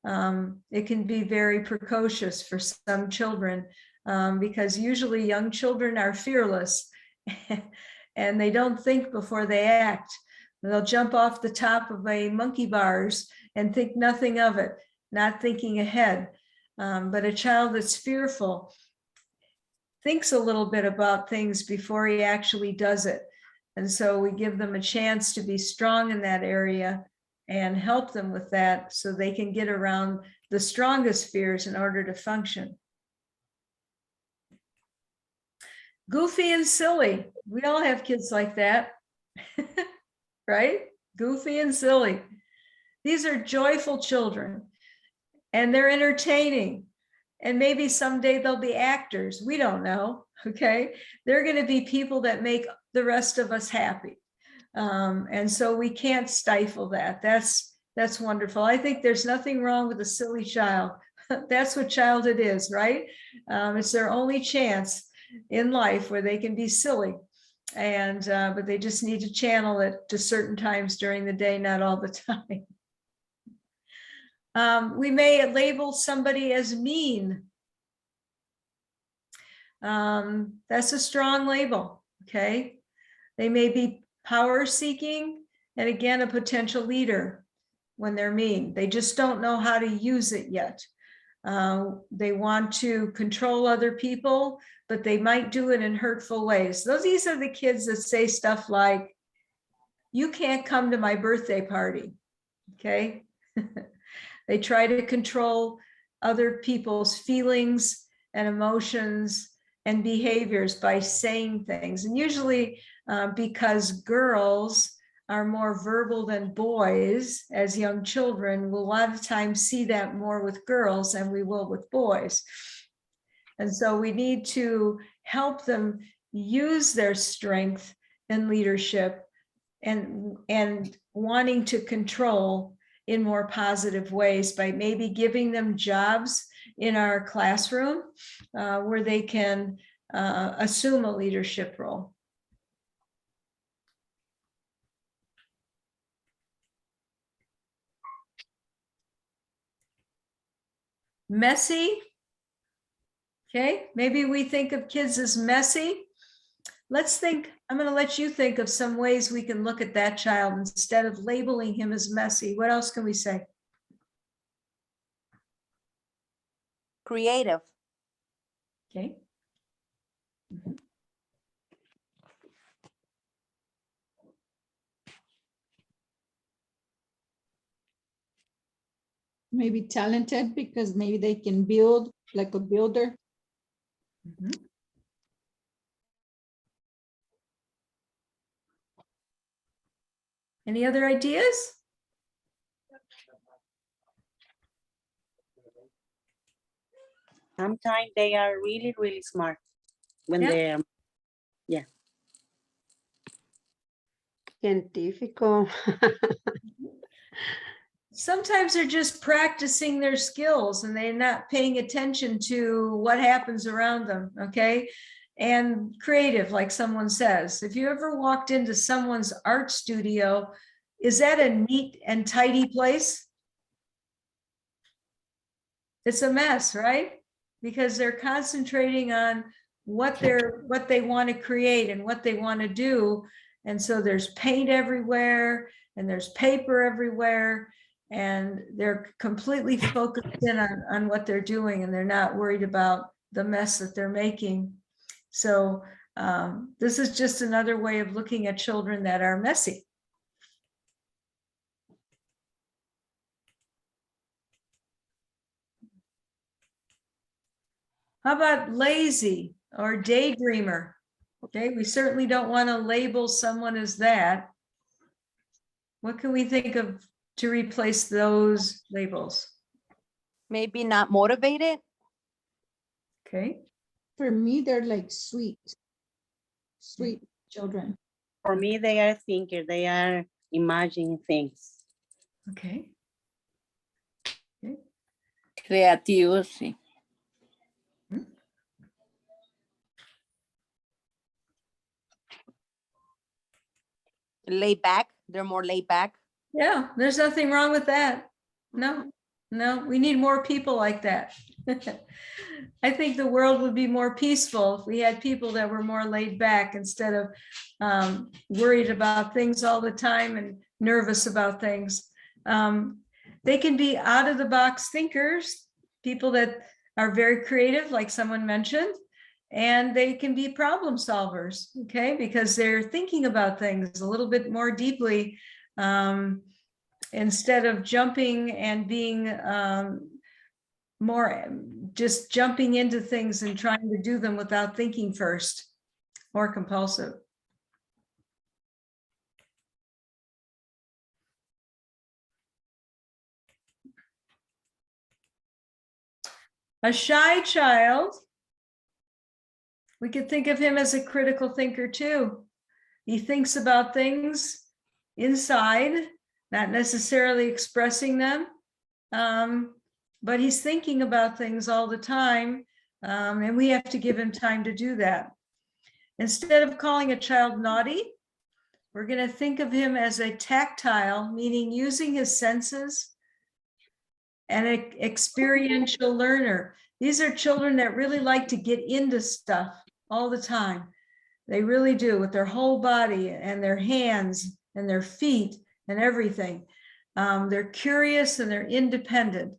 It can be very precocious for some children, because usually young children are fearless and they don't think before they act. They'll jump off the top of a monkey bars and think nothing of it, not thinking ahead. But a child that's fearful thinks a little bit about things before he actually does it. And so we give them a chance to be strong in that area and help them with that so they can get around the strongest fears in order to function. Goofy and silly. We all have kids like that, right? Goofy and silly. These are joyful children, and they're entertaining. And maybe someday they'll be actors. We don't know, okay? They're going to be people that make the rest of us happy. And so we can't stifle that. That's wonderful. I think there's nothing wrong with a silly child. That's what childhood is, right? It's their only chance in life where they can be silly. And but they just need to channel it to certain times during the day, not all the time. We may label somebody as mean. That's a strong label, okay? They may be power seeking, and again, a potential leader when they're mean. They just don't know how to use it yet. They want to control other people, but they might do it in hurtful ways. These are the kids that say stuff like, you can't come to my birthday party, okay? They try to control other people's feelings and emotions and behaviors by saying things. And usually because girls are more verbal than boys as young children, we'll a lot of times see that more with girls than we will with boys. And so we need to help them use their strength and leadership and wanting to control in more positive ways by maybe giving them jobs in our classroom where they can assume a leadership role. Messy. Okay, maybe we think of kids as messy. Let's think, I'm going to let you think of some ways we can look at that child instead of labeling him as messy. What else can we say? Creative. Okay. Maybe talented because maybe they can build like a builder. Mm-hmm. Any other ideas? Sometimes they are really, really smart when they're, yeah. Científico. Sometimes they're just practicing their skills and they're not paying attention to what happens around them, okay? And creative, like someone says. If you ever walked into someone's art studio, is that a neat and tidy place? It's a mess, right? Because they're concentrating on what they want to create and what they want to do. And so there's paint everywhere and there's paper everywhere. And they're completely focused in on what they're doing, and they're not worried about the mess that they're making. So this is just another way of looking at children that are messy. How about lazy or daydreamer? Okay, we certainly don't want to label someone as that. What can we think of to replace those labels? Maybe not motivated. Okay. For me, they're like sweet children. For me, they are thinkers. They are imagining things. Okay. Creativos, sí. Laid back. They're more laid back. Yeah, there's nothing wrong with that. No, we need more people like that. I think the world would be more peaceful if we had people that were more laid back instead of worried about things all the time and nervous about things. They can be out of the box thinkers, people that are very creative, like someone mentioned, and they can be problem solvers, okay, because they're thinking about things a little bit more deeply instead of jumping and being more just jumping into things and trying to do them without thinking first, or compulsive. A shy child, we could think of him as a critical thinker too. He thinks about things inside, not necessarily expressing them, but he's thinking about things all the time, and we have to give him time to do that. Instead of calling a child naughty, we're going to think of him as a tactile, meaning using his senses, and an experiential learner. These are children that really like to get into stuff all the time. They really do, with their whole body and their hands and their feet and everything. They're curious and they're independent.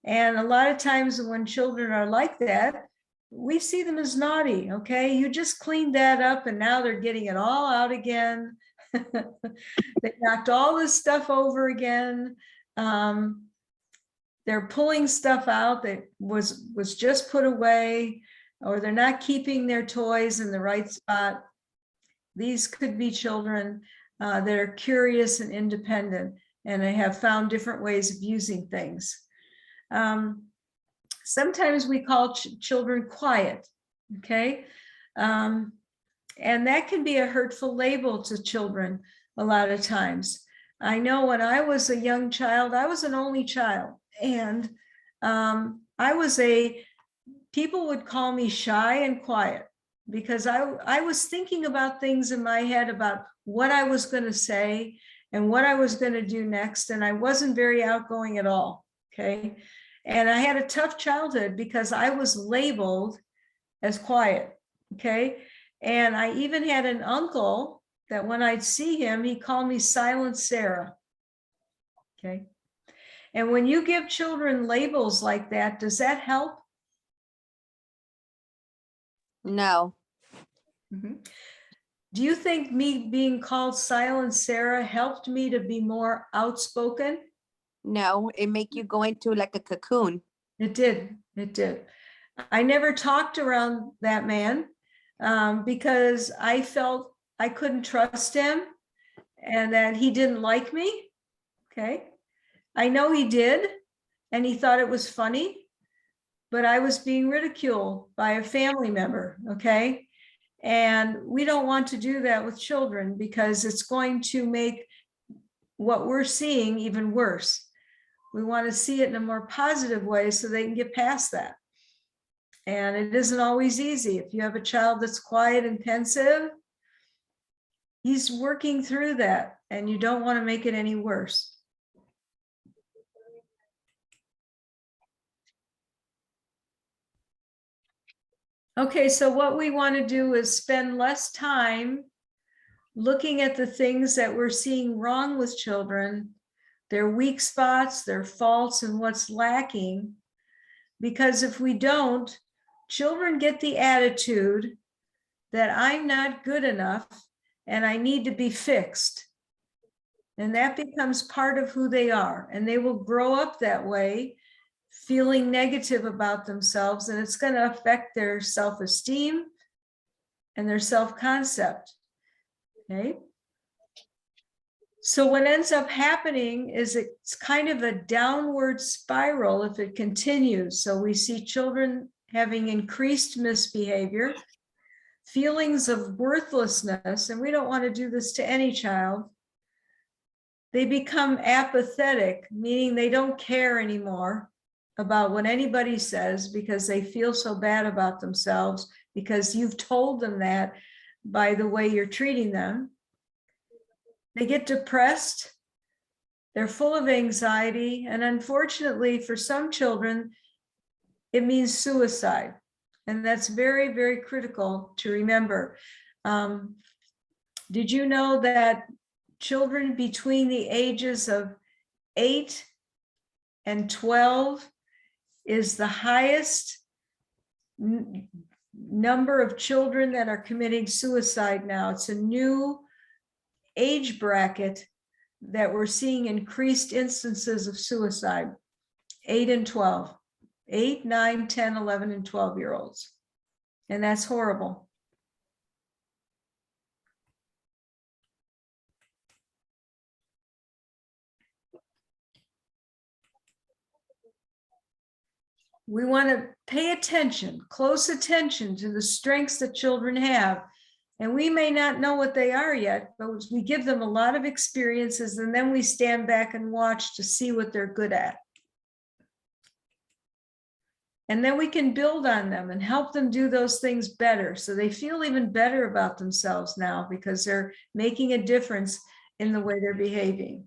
And a lot of times when children are like that, we see them as naughty. Okay, you just cleaned that up and now they're getting it all out again. They knocked all this stuff over again. They're pulling stuff out that was just put away, or they're not keeping their toys in the right spot. These could be children that are curious and independent, and they have found different ways of using things. Sometimes we call children quiet, okay? And that can be a hurtful label to children a lot of times. I know when I was a young child, I was an only child, and people would call me shy and quiet because I was thinking about things in my head about what I was going to say and what I was going to do next, and I wasn't very outgoing at all, okay? And I had a tough childhood because I was labeled as quiet, okay? And I even had an uncle that when I'd see him, he called me Silent Sarah, okay? And when you give children labels like that, does that help? No. Mm-hmm. Do you think me being called Silent Sarah helped me to be more outspoken? No, it make you go into like a cocoon. It did. It did. I never talked around that man because I felt I couldn't trust him and that he didn't like me. Okay. I know he did, and he thought it was funny, but I was being ridiculed by a family member. Okay. And we don't want to do that with children because it's going to make what we're seeing even worse. We want to see it in a more positive way so they can get past that. And it isn't always easy. If you have a child that's quiet and pensive, he's working through that, and you don't want to make it any worse. Okay, so what we want to do is spend less time looking at the things that we're seeing wrong with children, their weak spots, their faults, and what's lacking. Because if we don't, children get the attitude that I'm not good enough and I need to be fixed. And that becomes part of who they are. And they will grow up that way, feeling negative about themselves, and it's going to affect their self-esteem and their self-concept. Okay. So what ends up happening is it's kind of a downward spiral if it continues. So we see children having increased misbehavior, feelings of worthlessness, and we don't want to do this to any child. They become apathetic, meaning they don't care anymore about what anybody says because they feel so bad about themselves because you've told them that by the way you're treating them. They get depressed, they're full of anxiety, and unfortunately for some children, it means suicide. And that's very, very critical to remember. Did you know that children between the ages of 8 and 12 is the highest number of children that are committing suicide now? It's a new age bracket that we're seeing increased instances of suicide. 8 and 12, 8, 9, 10, 11, and 12-year-olds. And that's horrible. we want to pay attention, close attention to the strengths that children have. And we may not know what they are yet, but we give them a lot of experiences, and then we stand back and watch to see what they're good at. And then we can build on them and help them do those things better, so they feel even better about themselves now because they're making a difference in the way they're behaving.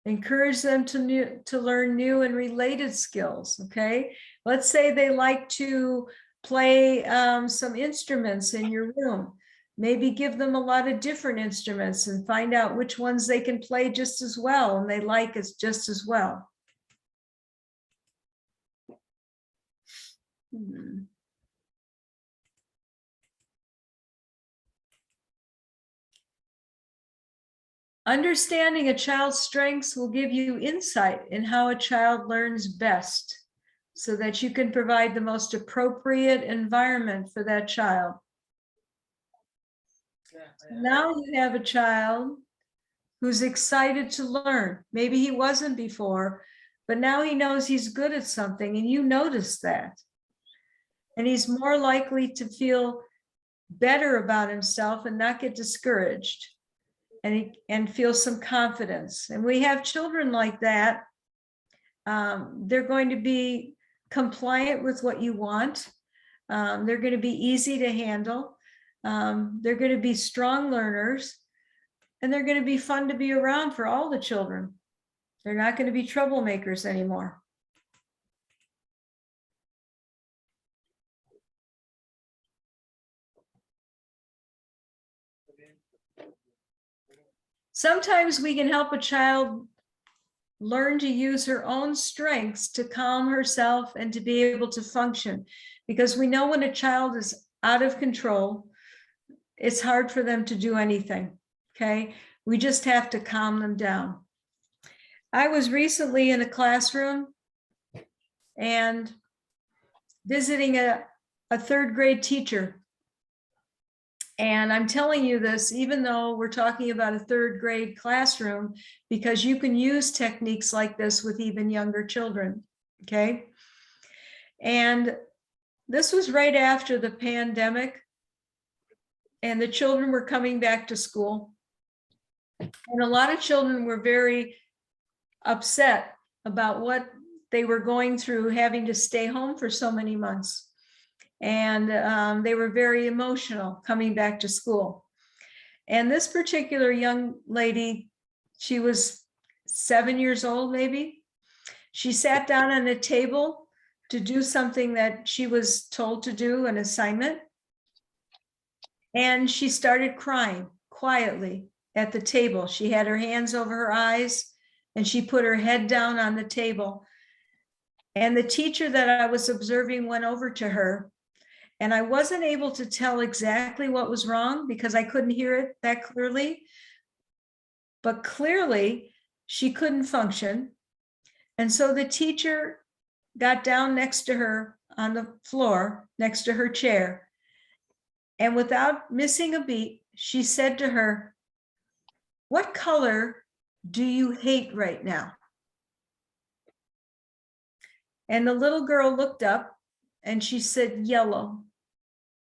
Encourage them to learn new and related skills, okay? Let's say they like to play some instruments in your room. Maybe give them a lot of different instruments and find out which ones they can play just as well and they like it just as well. Understanding a child's strengths will give you insight in how a child learns best, so that you can provide the most appropriate environment for that child. Now you have a child who's excited to learn. Maybe he wasn't before, but now he knows he's good at something, and you notice that. And he's more likely to feel better about himself and not get discouraged, and feel some confidence. And we have children like that. They're going to be compliant with what you want. They're going to be easy to handle. They're going to be strong learners, and they're going to be fun to be around for all the children. They're not going to be troublemakers anymore. Sometimes we can help a child learn to use her own strengths to calm herself and to be able to function, because we know when a child is out of control, it's hard for them to do anything, okay? We just have to calm them down. I was recently in a classroom and visiting a third grade teacher. And I'm telling you this, even though we're talking about a third grade classroom, because you can use techniques like this with even younger children, okay? And this was right after the pandemic, and the children were coming back to school. And a lot of children were very upset about what they were going through, having to stay home for so many months. And they were very emotional coming back to school. And this particular young lady, she was 7 years old, maybe. She sat down on a table to do something that she was told to do, an assignment. And she started crying quietly at the table. She had her hands over her eyes and she put her head down on the table. And the teacher that I was observing went over to her. And I wasn't able to tell exactly what was wrong because I couldn't hear it that clearly. But clearly, she couldn't function. And so the teacher got down next to her on the floor, next to her chair. And without missing a beat, she said to her, "What color do you hate right now?" And the little girl looked up and she said, "Yellow."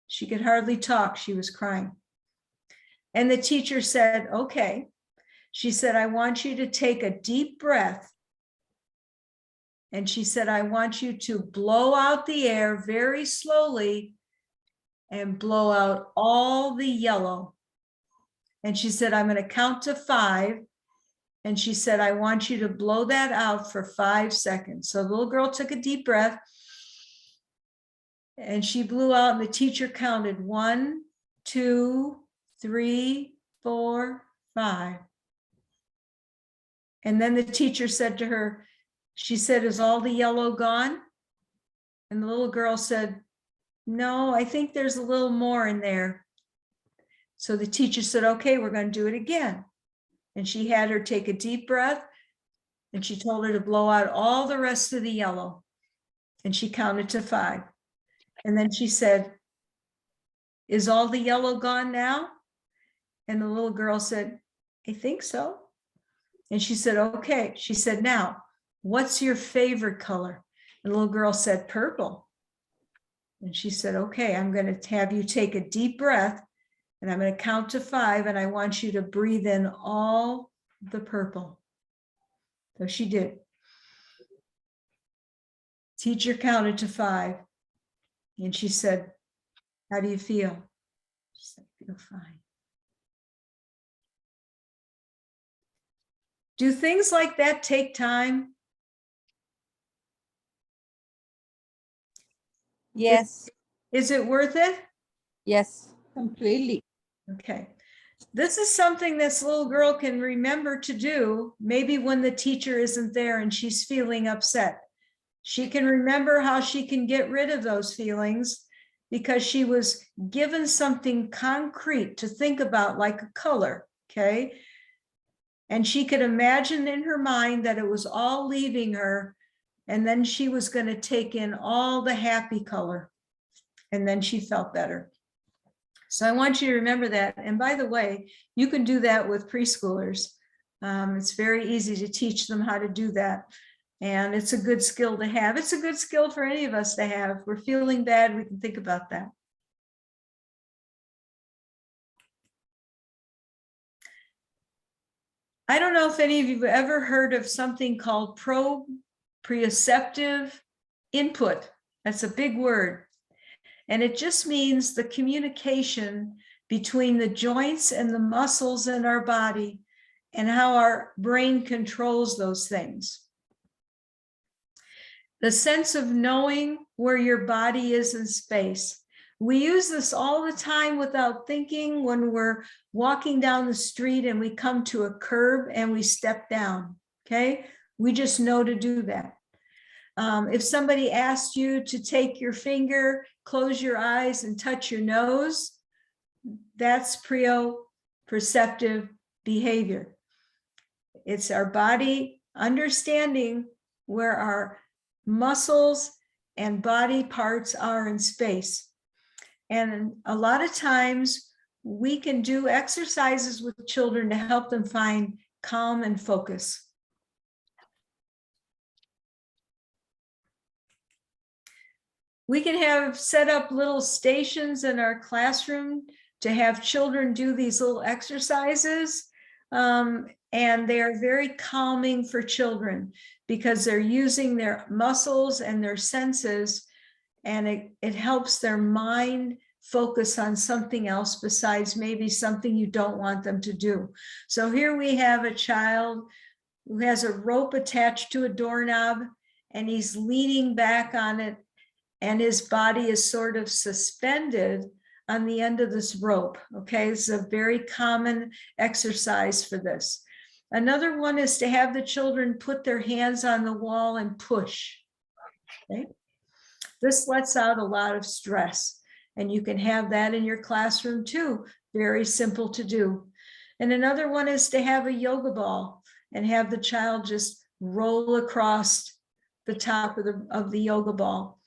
She could hardly talk. She was crying. And the teacher said, "Okay." She said, "I want you to take a deep breath." And she said, "I want you to blow out the air very slowly and blow out all the yellow." And she said, "I'm going to count to 5. And she said, "I want you to blow that out for 5 seconds." So the little girl took a deep breath and she blew out, and the teacher counted 1, 2, 3, 4, 5. And then the teacher said to her, she said, "Is all the yellow gone?" And the little girl said, "No, I think there's a little more in there." So the teacher said, "Okay, we're going to do it again." And she had her take a deep breath and she told her to blow out all the rest of the yellow. And she counted to 5. And then she said, "Is all the yellow gone now?" And the little girl said, "I think so." And she said, "Okay." She said, "Now what's your favorite color? And the little girl said, purple. And she said, okay, I'm going to have you take a deep breath and I'm going to count to 5 and I want you to breathe in all the purple. So she did. Teacher counted to 5 and she said, how do you feel? She said, I feel fine. Do things like that take time? Yes. Is it worth it? Yes. Completely. Okay. This is something this little girl can remember to do, maybe when the teacher isn't there and she's feeling upset. She can remember how she can get rid of those feelings because she was given something concrete to think about, like a color, okay? And she could imagine in her mind that it was all leaving her, and then she was going to take in all the happy color, and then she felt better. So I want you to remember that. And by the way, you can do that with preschoolers. It's very easy to teach them how to do that. And it's a good skill to have. It's a good skill for any of us to have. If we're feeling bad, we can think about that. I don't know if any of you have ever heard of something called proprioceptive input. That's a big word. And it just means the communication between the joints and the muscles in our body and how our brain controls those things. The sense of knowing where your body is in space. We use this all the time without thinking when we're walking down the street and we come to a curb and we step down, okay? We just know to do that. If somebody asked you to take your finger, close your eyes and touch your nose, that's proprioceptive behavior. It's our body understanding where our muscles and body parts are in space. And a lot of times we can do exercises with children to help them find calm and focus. We can have set up little stations in our classroom to have children do these little exercises. And they are very calming for children because they're using their muscles and their senses, and it helps their mind focus on something else besides maybe something you don't want them to do. So here we have a child who has a rope attached to a doorknob and he's leaning back on it, and his body is sort of suspended on the end of this rope. Okay, it's a very common exercise for this. Another one is to have the children put their hands on the wall and push. Okay? This lets out a lot of stress, and you can have that in your classroom too. Very simple to do. And another one is to have a yoga ball and have the child just roll across the top of the yoga ball.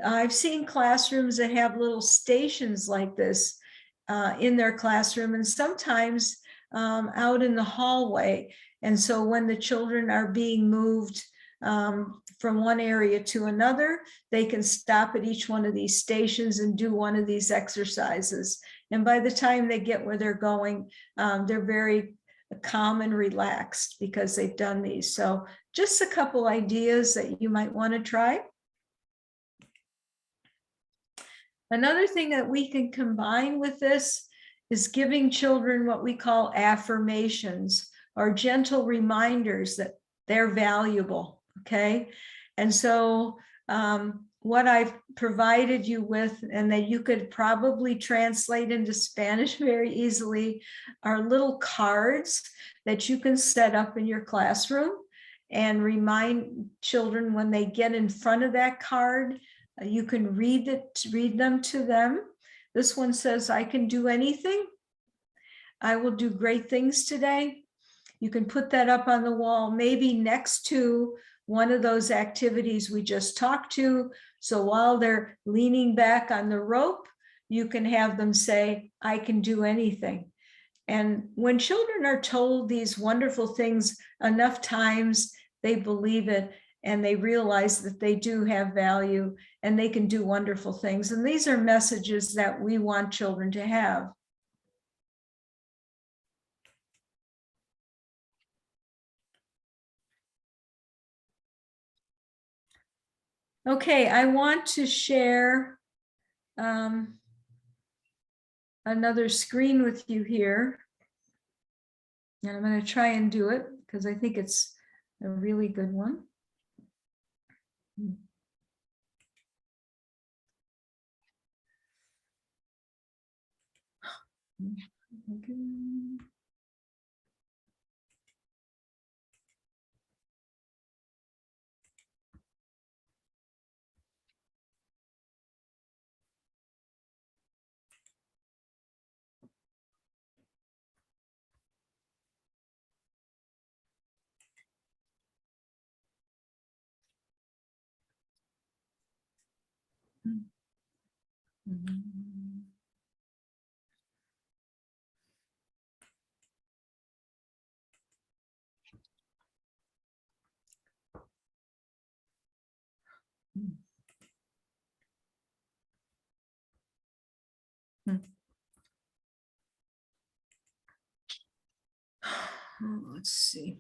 I've seen classrooms that have little stations like this in their classroom, and sometimes out in the hallway. And so when the children are being moved from one area to another, they can stop at each one of these stations and do one of these exercises. And by the time they get where they're going, they're very calm and relaxed because they've done these. So just a couple ideas that you might want to try. Another thing that we can combine with this is giving children what we call affirmations or gentle reminders that they're valuable, okay? And so what I've provided you with, and that you could probably translate into Spanish very easily, are little cards that you can set up in your classroom and remind children when they get in front of that card. You can read them to them. This one says, I can do anything. I will do great things today. You can put that up on the wall, maybe next to one of those activities we just talked to. So while they're leaning back on the rope, you can have them say, I can do anything. And when children are told these wonderful things enough times, they believe it, and they realize that they do have value and they can do wonderful things. And these are messages that we want children to have. Okay, I want to share another screen with you here. And I'm going to try and do it because I think it's a really good one. Let's see.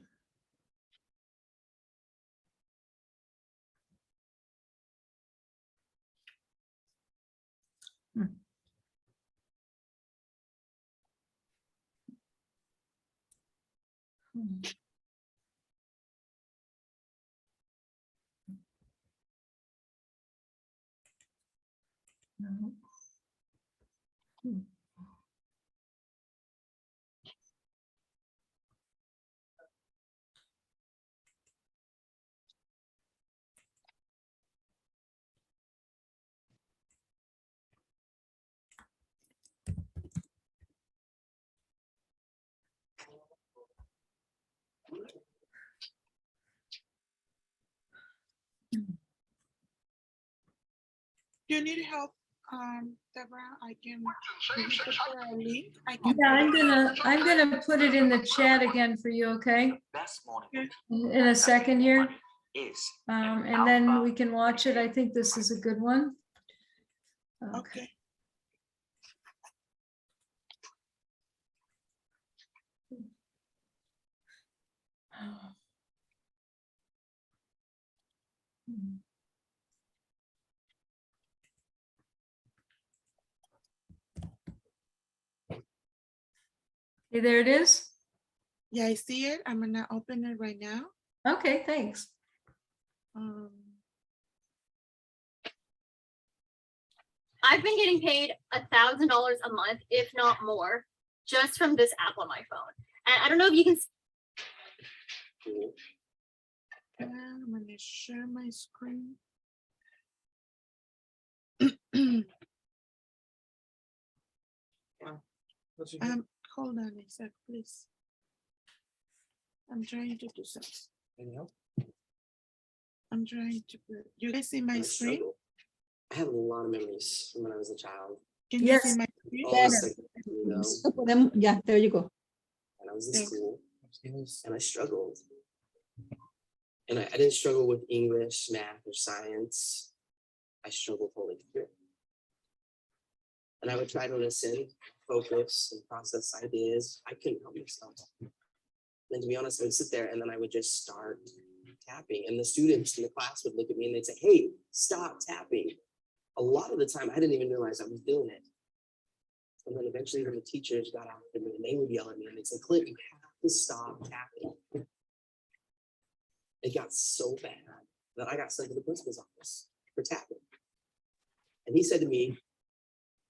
No. Do you need help, Deborah? I can put a link. Yeah, I'm gonna put it in the chat again for you, okay? In a second here. And then we can watch it. I think this is a good one. Okay. Okay, there it is. Yeah, I see it. I'm gonna open it right now. Okay, thanks. I've been getting paid $1,000 a month, if not more, just from this app on my phone. And I don't know if you can. I'm gonna share my screen. Hold on a sec, please. I'm trying to do something. I'm trying to put, you guys see my screen? I have a lot of memories from when I was a child. Can you see my screen? Yeah, there you go. And I was in school and I struggled. And I didn't struggle with English, math, or science. I struggled with Holy Spirit. And I would try to listen, focus, and process ideas. I couldn't help myself. And to be honest, I would sit there and then I would just start tapping. And the students in the class would look at me and they'd say, "Hey, stop tapping." A lot of the time, I didn't even realize I was doing it. And then eventually when the teachers got after me and they would yell at me and they'd say, "Clint, you have to stop tapping." It got so bad that I got sent to the principal's office for tapping. And he said to me,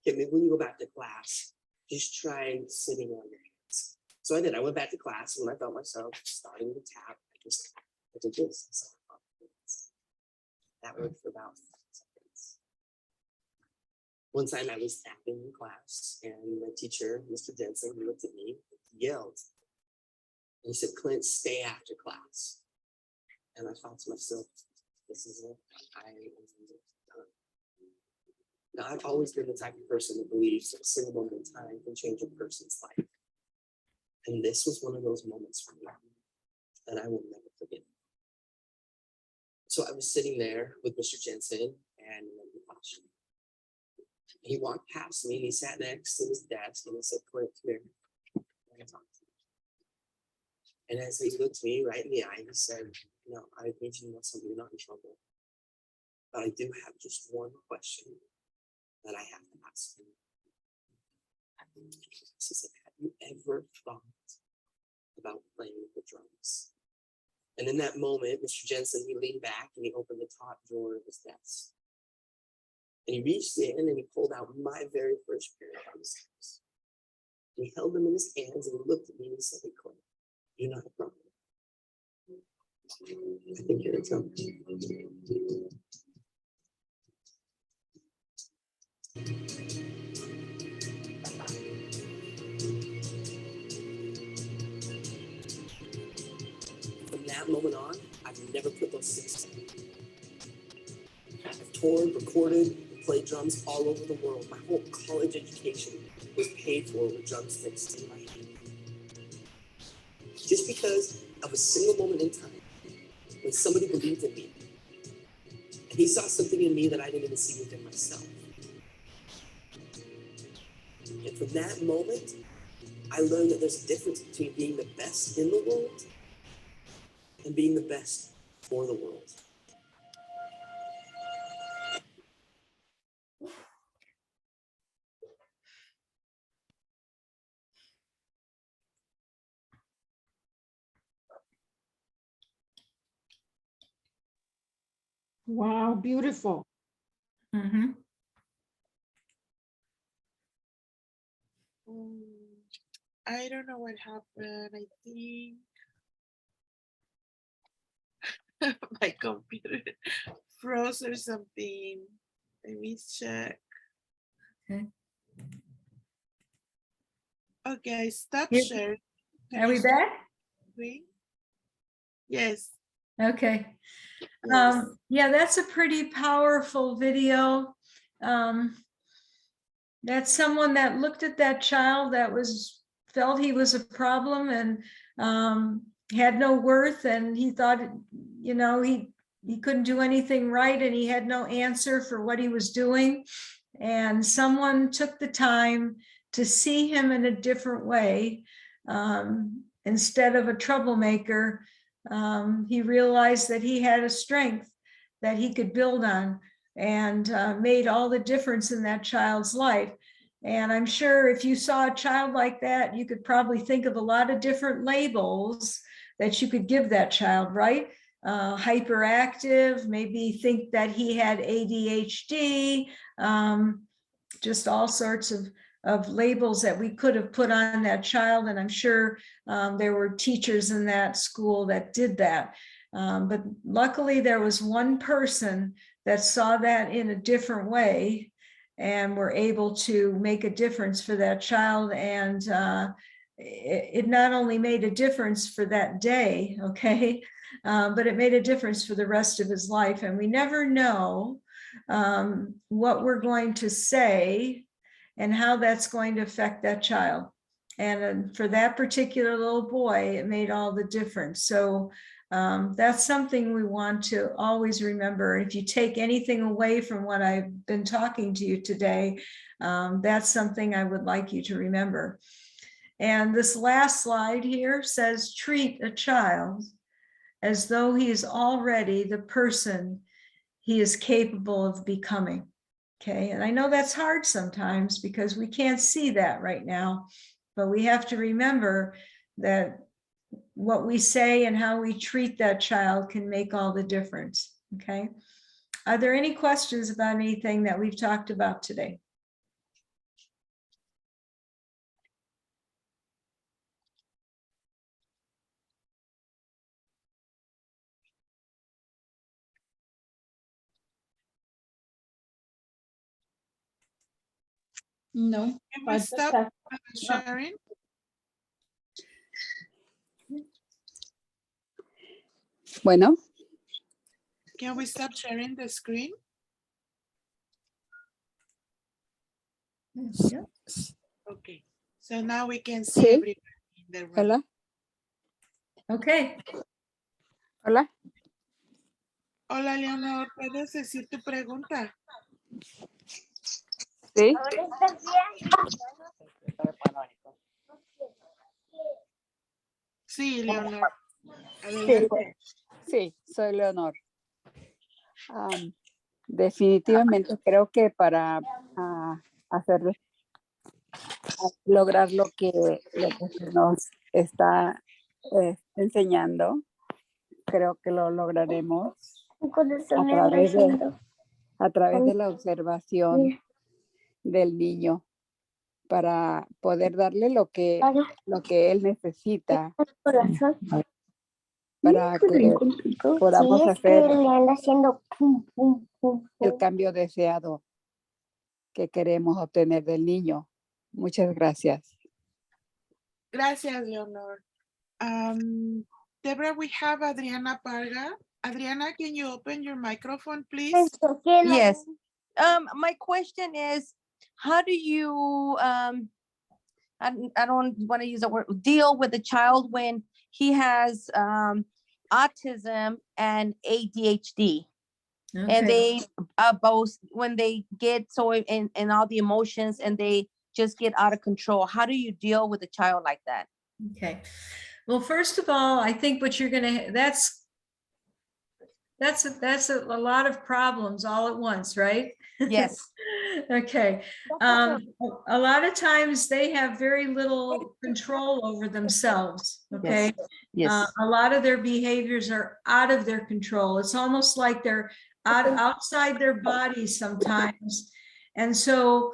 "Okay, maybe when you go back to class, just try sitting on your hands." So I did. I went back to class and when I felt myself starting to tap, I did this. That worked for about 5 seconds. One time I was tapping in class and my teacher, Mr. Jensen, he looked at me, yelled, and he said, "Clint, stay after class." And I thought to myself, this is it. I am done. Now, I've always been the type of person that believes that a single moment in time can change a person's life. And this was one of those moments for me that I will never forget. So I was sitting there with Mr. Jensen and he walked past me and he sat next to his desk and he said, "Clint, come here. I wanna talk to you." And as he looked me right in the eye, he said, "No, I need you to know something, you're not in trouble. But I do have just one question that I have to ask you." He said, "Have you ever thought about playing the drums?" And in that moment, Mr. Jensen, he leaned back and he opened the top drawer of his desk. And he reached in and he pulled out my very first pair of drumsticks. He held them in his hands and he looked at me and he said, "Hey, Clint, you're not a drummer. I think you're a drummer." From that moment on, I've never put those sticks down. I've toured, recorded, and played drums all over the world. My whole college education was paid for with drumsticks in my hand. Just because of a single moment in time when somebody believed in me. And he saw something in me that I didn't even see within myself. And from that moment, I learned that there's a difference between being the best in the world and being the best for the world. Wow, beautiful. Mm-hmm. I don't know what happened. I think my computer froze or something. Let me check. Okay. Okay, stop Here- sharing. Are we back? Yes. Okay. Yes. Yeah, that's a pretty powerful video. That's someone that looked at that child that felt he was a problem and had no worth, and he thought, you know, he couldn't do anything right and he had no answer for what he was doing. And someone took the time to see him in a different way. Instead of a troublemaker, he realized that he had a strength that he could build on, and made all the difference in that child's life. And I'm sure if you saw a child like that, you could probably think of a lot of different labels that you could give that child, right? Hyperactive, maybe think that he had ADHD, just all sorts of labels that we could have put on that child. And I'm sure there were teachers in that school that did that. But luckily there was one person that saw that in a different way and were able to make a difference for that child. And it not only made a difference for that day, okay, but it made a difference for the rest of his life. And we never know what we're going to say and how that's going to affect that child. And for that particular little boy, it made all the difference. So that's something we want to always remember. If you take anything away from what I've been talking to you today, that's something I would like you to remember. And this last slide here says, treat a child as though he is already the person he is capable of becoming. Okay, and I know that's hard sometimes because we can't see that right now, but we have to remember that what we say and how we treat that child can make all the difference. Okay, are there any questions about anything that we've talked about today? No. Can I we just stop have- sharing? Bueno, Can we stop sharing the screen? Yeah. Okay. So now we can see Sí. everybody in the room. hola, Okay. hola. Hola, Leonor, ¿puedes decir tu pregunta? Sí, Sí, Leonor. sí, Adelante. sí, soy Leonor. Definitivamente creo que para hacer, lograr lo que se nos está enseñando, creo que lo lograremos a través de la observación del niño para poder darle lo que él necesita para que podamos hacer el cambio deseado que queremos obtener del niño. Muchas gracias. Gracias, Leonor. Deborah, we have Adriana Parga. Adriana, can you open your microphone, please? Yes. My question is, how do you, I don't want to use the word, deal with a child when he has autism and ADHD? And they both, when they get so in all the emotions and they just get out of control, how do you deal with a child like that? Okay. Well, first of all, I think what you're gonna, that's a lot of problems all at once, right? Yes. Okay. A lot of times they have very little control over themselves. Okay. Yes. A lot of their behaviors are out of their control. It's almost like they're outside their bodies sometimes. And so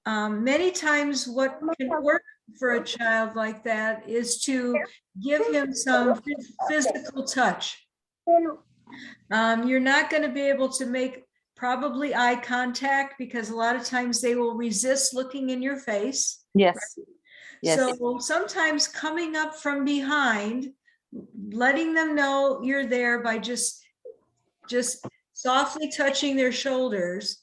many times what can work for a child like that is to give him some physical touch. You're not going to be able to make probably eye contact because a lot of times they will resist looking in your face. Yes. Yes. So sometimes coming up from behind, letting them know you're there by just softly touching their shoulders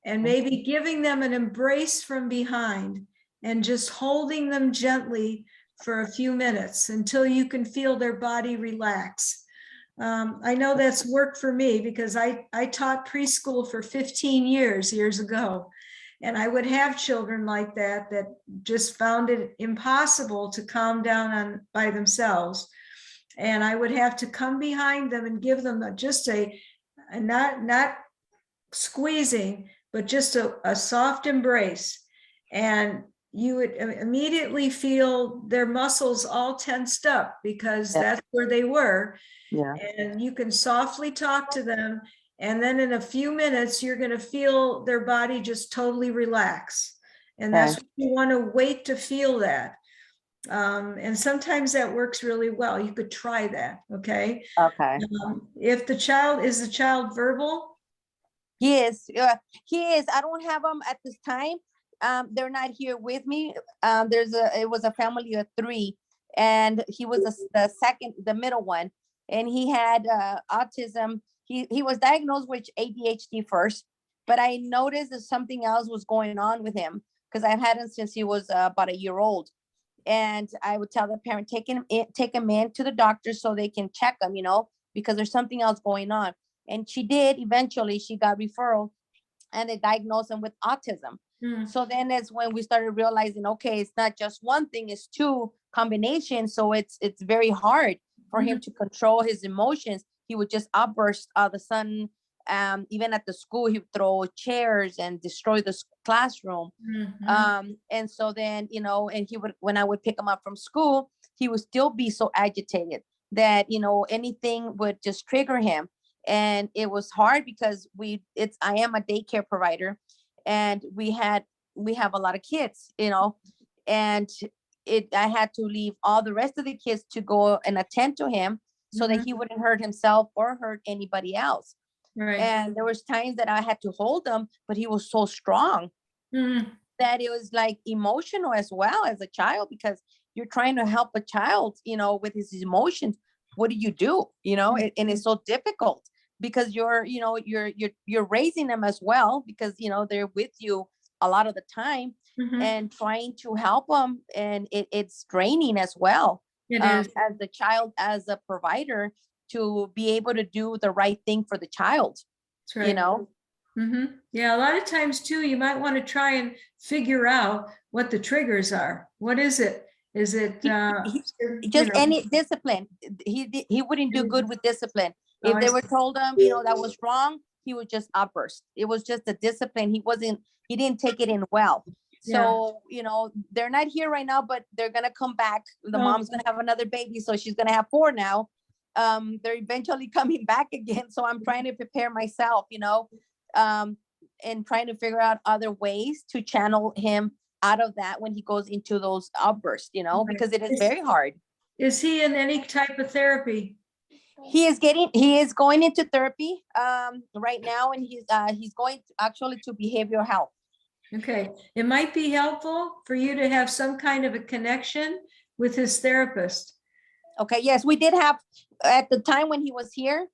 and maybe giving them an embrace from behind and just holding them gently for a few minutes until you can feel their body relax. I know that's worked for me because I taught preschool for 15 years ago. And I would have children like that just found it impossible to calm down by themselves. And I would have to come behind them and give them just a not squeezing, but just a soft embrace. And you would immediately feel their muscles all tensed up because that's where they were. Yeah. And you can softly talk to them. And then in a few minutes, you're going to feel their body just totally relax. And that's what you want to wait to feel that. And sometimes that works really well. You could try that. Okay. Okay. If the child verbal? He is. He is. I don't have them at this time. They're not here with me. It was a family of 3, and he was the middle one, and he had autism. He was diagnosed with ADHD first, but I noticed that something else was going on with him because I've had him since he was about a year old. And I would tell the parent, take him in to the doctor so they can check him, because there's something else going on. And she did. Eventually, she got referral, and they diagnosed him with autism. So then that's when we started realizing, okay, it's not just one thing; it's 2 combinations. So it's very hard for him to control his emotions. He would just outburst all of a sudden. Even at the school, he would throw chairs and destroy the classroom. And so then, and he would, when I would pick him up from school, he would still be so agitated that, anything would just trigger him. And it was hard because I am a daycare provider, and we have a lot of kids, and I had to leave all the rest of the kids to go and attend to him so that he wouldn't hurt himself or hurt anybody else. Right. And there was times that I had to hold him, but he was so strong that it was like emotional as well as a child, because you're trying to help a child, with his emotions. What do? And it's so difficult because you're raising them as well, because, they're with you a lot of the time and trying to help them. And it's draining as well. It is. As the child, as a provider, to be able to do the right thing for the child, That's right. you know? Yeah, a lot of times too, you might want to try and figure out what the triggers are. What is it? Is it Just any discipline. He wouldn't do good with discipline. If they were told him, you know, that was wrong, he would just outburst. It was just the discipline. He didn't take it in well. So, you know, they're not here right now, but they're going to come back. The mom's going to have another baby. So she's going to have 4 now. They're eventually coming back again. So I'm trying to prepare myself, you know, and trying to figure out other ways to channel him out of that when he goes into those outbursts, you know, because it is very hard. Is he in any type of therapy? He is going into therapy right now, and he's going actually to behavioral health. Okay, it might be helpful for you to have some kind of a connection with his therapist. Okay, yes, we did have, at the time when he was here,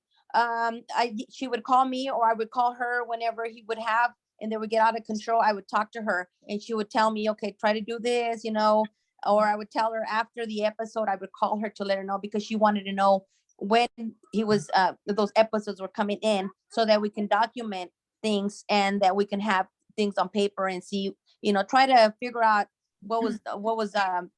she would call me or I would call her whenever he would have, and they would get out of control. I would talk to her and she would tell me, okay, try to do this, you know, or I would tell her after the episode, I would call her to let her know, because she wanted to know when he was, those episodes were coming in, so that we can document things and that we can have things on paper and see, you know, try to figure out what was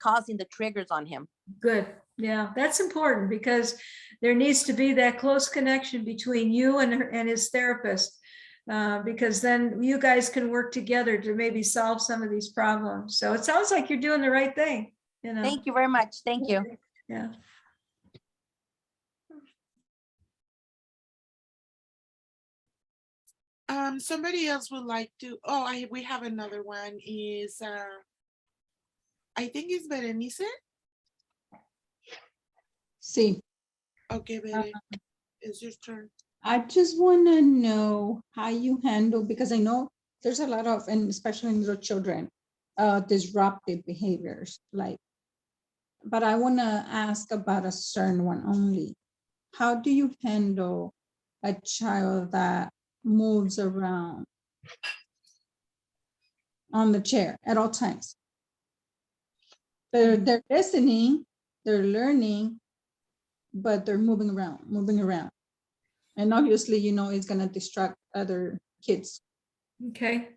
causing the triggers on him. Good. Yeah, that's important, because there needs to be that close connection between you and his therapist, because then you guys can work together to maybe solve some of these problems. So it sounds like you're doing the right thing. You know. Thank you very much. Thank you. Yeah. Somebody else would like to, we have another one is, I think it's Berenice. Sí. Okay, Berenice, it's your turn. I just want to know how you handle, because I know there's a lot of, and especially in little children, disruptive behaviors, like, but I want to ask about a certain one only. How do you handle a child that moves around on the chair at all times? They're listening, they're learning, but they're moving around. And obviously, you know, it's going to distract other kids. Okay.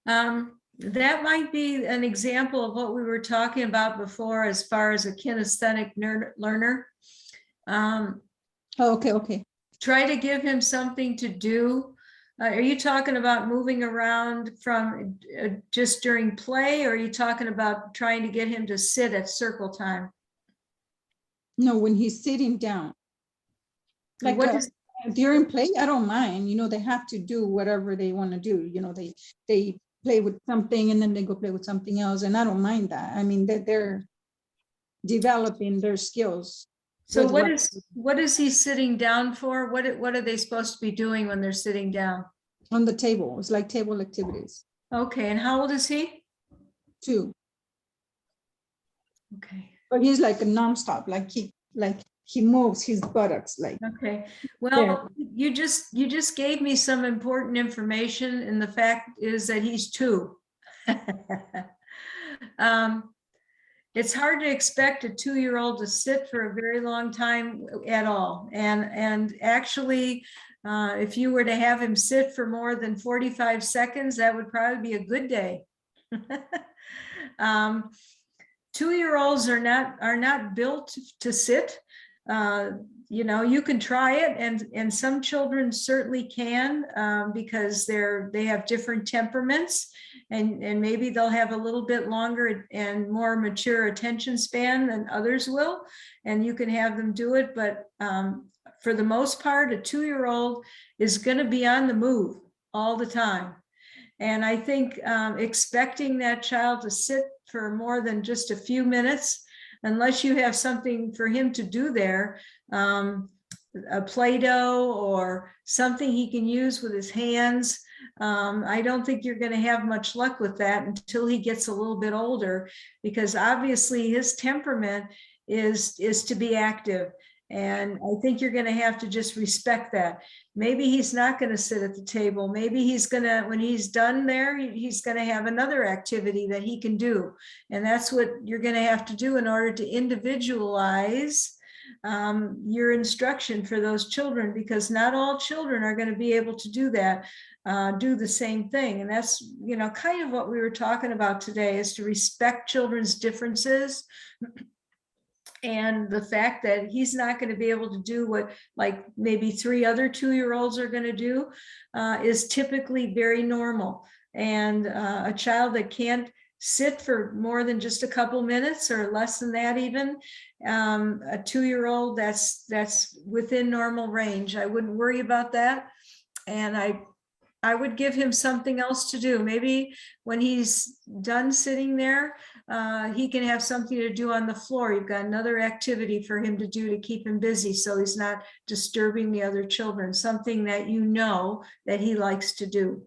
That might be an example of what we were talking about before, as far as a kinesthetic learner. Okay. Try to give him something to do. Are you talking about moving around from just during play, or are you talking about trying to get him to sit at circle time? No, when he's sitting down. Like during play, I don't mind. You know, they have to do whatever they want to do. You know, they play with something and then they go play with something else, and I don't mind that. I mean, they're developing their skills. So what is he sitting down for? What are they supposed to be doing when they're sitting down? On the table. It's like table activities. Okay, and how old is he? 2. Okay. But he's like a nonstop, like he moves his buttocks like. Okay. Well, you just gave me some important information, and the fact is that he's 2. It's hard to expect a 2-year-old to sit for a very long time at all. And actually, if you were to have him sit for more than 45 seconds, that would probably be a good day. 2-year-olds are not built to sit. You know, you can try it, and some children certainly can, because they have different temperaments, and maybe they'll have a little bit longer and more mature attention span than others will, and you can have them do it. But for the most part, a 2-year-old is going to be on the move all the time. And I think expecting that child to sit for more than just a few minutes, unless you have something for him to do there, a Play-Doh or something he can use with his hands, I don't think you're going to have much luck with that until he gets a little bit older, because obviously his temperament is to be active. And I think you're going to have to just respect that. Maybe he's not going to sit at the table. Maybe he's going to, when he's done there, he's going to have another activity that he can do. And that's what you're going to have to do in order to individualize your instruction for those children, because not all children are going to be able to do that, do the same thing. And that's, kind of what we were talking about today, is to respect children's differences. And the fact that he's not going to be able to do what like maybe 3 other 2-year-olds are going to do is typically very normal. And a child that can't sit for more than just a couple minutes or less than that, even a 2-year-old, that's within normal range. I wouldn't worry about that. And I would give him something else to do. Maybe when he's done sitting there, he can have something to do on the floor. You've got another activity for him to do to keep him busy, so he's not disturbing the other children, something that you know that he likes to do.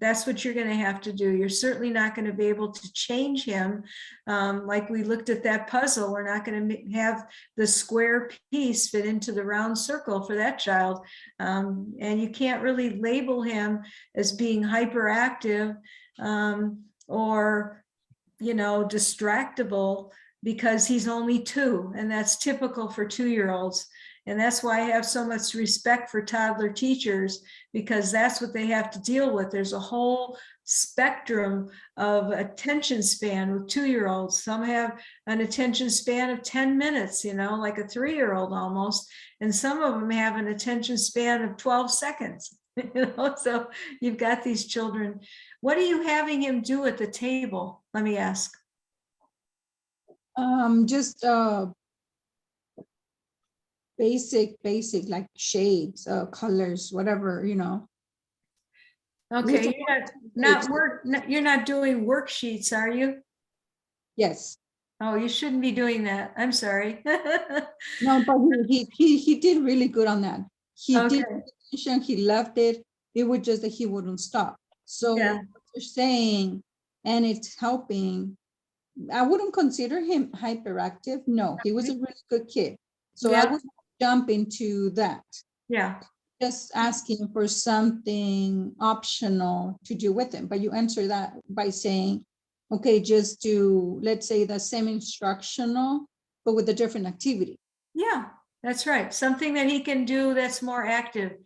That's what you're going to have to do. You're certainly not going to be able to change him. Like we looked at that puzzle, we're not going to have the square piece fit into the round circle for that child. And you can't really label him as being hyperactive or, distractible, because he's only 2, and that's typical for 2-year-olds. And that's why I have so much respect for toddler teachers, because that's what they have to deal with. There's a whole spectrum of attention span with 2-year-olds. Some have an attention span of 10 minutes, like a 3-year-old almost. And some of them have an attention span of 12 seconds. So you've got these children. What are you having him do at the table? Let me ask. Just basic like shades, colors, whatever, Okay, you're not doing worksheets, are you? Yes. Oh, you shouldn't be doing that. I'm sorry. No, but he did really good on that. He Okay. did attention, he loved it. It was just that he wouldn't stop. So Yeah. what you're saying, and it's helping. I wouldn't consider him hyperactive. No, he was a really good kid. So I Yeah. would jump into that. Yeah. Just asking for something optional to do with him. But you answer that by saying, okay, just do, let's say, the same instructional, but with a different activity. Yeah, that's right. Something that he can do that's more active,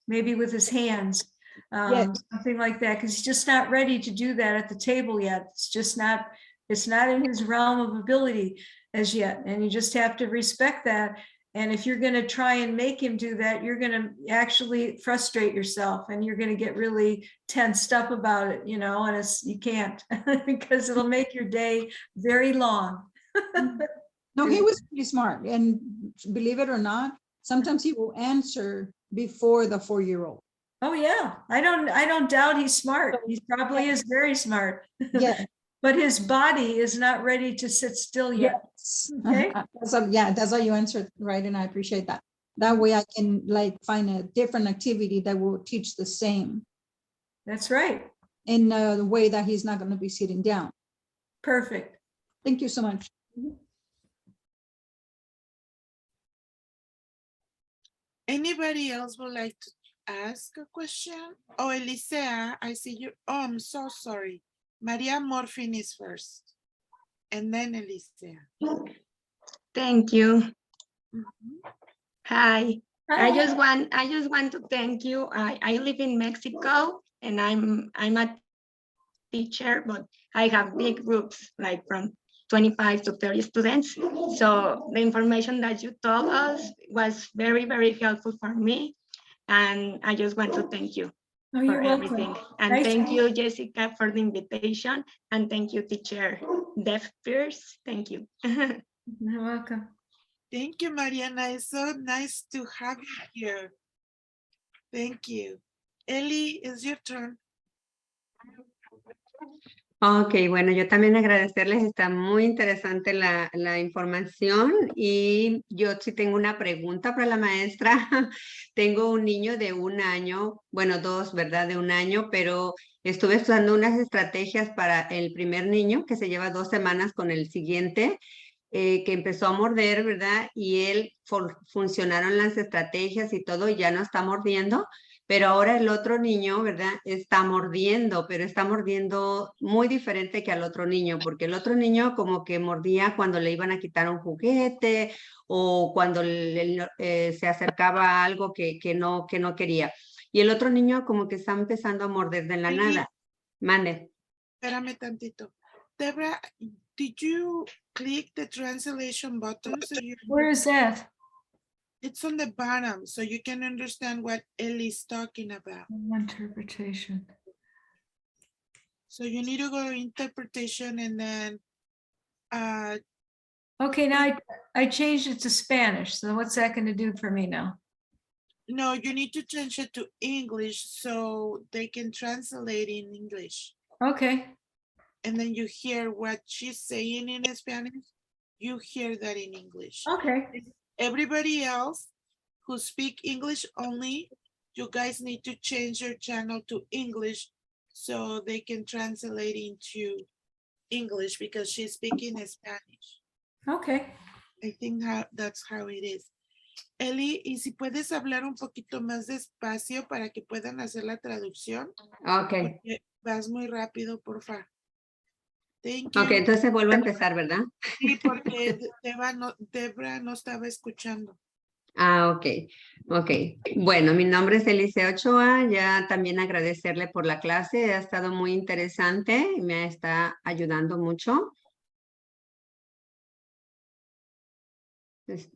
maybe with his hands, Yes. something like that, because he's just not ready to do that at the table yet. It's not in his realm of ability as yet. And you just have to respect that. And if you're going to try and make him do that, you're going to actually frustrate yourself, and you're going to get really tensed up about it, and you can't because it'll make your day very long. No, he was pretty smart. And believe it or not, sometimes he will answer before the 4-year-old. Oh yeah, I don't doubt he's smart. He probably is very smart. Yeah. But his body is not ready to sit still yet. Yes. Okay. So yeah, that's how you answered, right? And I appreciate that. That way I can find a different activity that will teach the same. That's right. In the way that he's not going to be sitting down. Perfect. Thank you so much. Anybody else would like to ask a question? Oh, Elisea, I see you. Oh, I'm so sorry. Maria Morfin is first, and then Elisea. Thank you. Mhm. Hi. Hi. I just want to thank you. I live in Mexico, and I'm a teacher, but I have big groups, like from 25 to 30 students. So the information that you told us was very, very helpful for me. And I just want to thank you Oh, for you're welcome. everything. And Nice. thank you, Jessica, for the invitation. And thank you, teacher Deaf Pierce. Thank you. You're welcome. Thank you, Mariana. It's so nice to have you here. Thank you. Eli, it's your turn. Ok, bueno, yo también agradecerles, está muy interesante la información y yo sí tengo una pregunta para la maestra. Tengo un niño de 1 año, bueno, 2, ¿verdad? De 1 año, pero estuve estudiando unas estrategias para el primer niño que se lleva 2 semanas con el siguiente, que empezó a morder, ¿verdad? Y él funcionaron las estrategias y todo, y ya no está mordiendo. Pero ahora el otro niño, ¿verdad? Está mordiendo, pero está mordiendo muy diferente que al otro niño, porque el otro niño como que mordía cuando le iban a quitar un juguete o cuando se acercaba a algo que no quería. Y el otro niño como que está empezando a morder de la nada. Mande. Espérame tantito. Debra, did you click the translation button? Where is that? It's on the bottom, so you can understand what Ellie's talking about. Interpretation. So you need to go to interpretation and then okay, now I changed it to Spanish. So what's that going to do for me now? No, you need to change it to English so they can translate in English. Okay. And then you hear what she's saying in Spanish, you hear that in English. Okay. Everybody else who speak English only, you guys need to change your channel to English so they can translate into English because she's speaking Spanish. Okay. I think that's how it is. Eli, ¿y si puedes hablar un poquito más despacio para que puedan hacer la traducción? Ok. Porque vas muy rápido, por favor. Thank you. Ok, entonces vuelvo a empezar, ¿verdad? Sí, porque Debra no estaba escuchando. Ah, ok, ok. Bueno, mi nombre es Eliseo Ochoa, ya también agradecerle por la clase, ha estado muy interesante, me está ayudando mucho.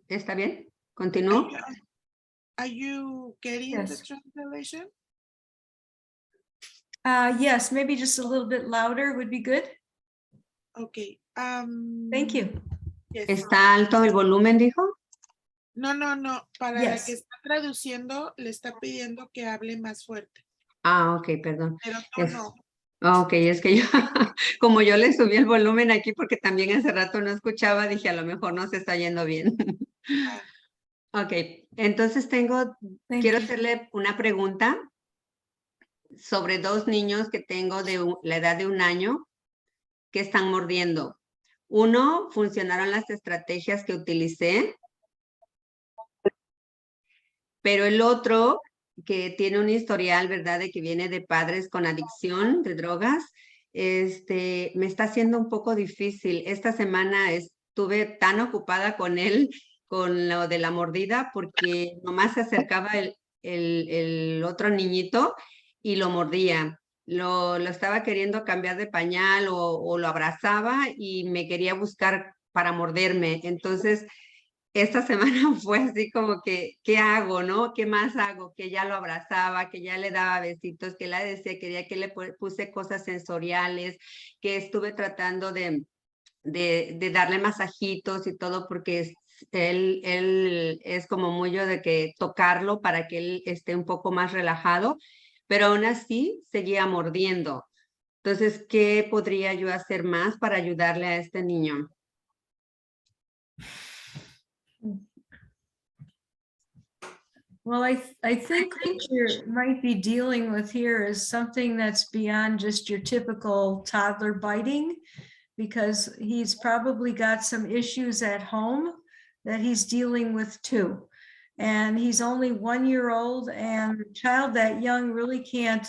¿Está bien? ¿Continúo? Are you getting Yes. the translation? Yes, maybe just a little bit louder would be good. Okay. Thank you. Yes. ¿Está alto el volumen, dijo? No. Para Yes. la que está traduciendo, le está pidiendo que hable más fuerte. Ah, ok, perdón. Pero tú no. Ok, es que yo, como yo le subí el volumen aquí porque también hace rato no escuchaba, dije a lo mejor no se está yendo bien. Ok, entonces quiero hacerle una pregunta sobre dos niños que tengo de la edad de 1 año que están mordiendo. Uno, funcionaron las estrategias que utilicé, pero el otro, que tiene un historial, ¿verdad?, de que viene de padres con adicción de drogas, me está haciendo un poco difícil. Esta semana estuve tan ocupada con él, con lo de la mordida, porque nomás se acercaba el otro niñito y lo mordía. Lo estaba queriendo cambiar de pañal o lo abrazaba y me quería buscar para morderme. Entonces, esta semana fue así como que, ¿qué hago, no? ¿Qué más hago? Que ya lo abrazaba, que ya le daba besitos, que le decía, quería que le puse cosas sensoriales, que estuve tratando de darle masajitos y todo, porque él es como muy yo de que tocarlo para que él esté un poco más relajado, pero aún así seguía mordiendo. Entonces, ¿qué podría yo hacer más para ayudarle a este niño? Well, I think what you might be dealing with here is something that's beyond just your typical toddler biting, because he's probably got some issues at home that he's dealing with too. And he's only 1 year old, and a child that young really can't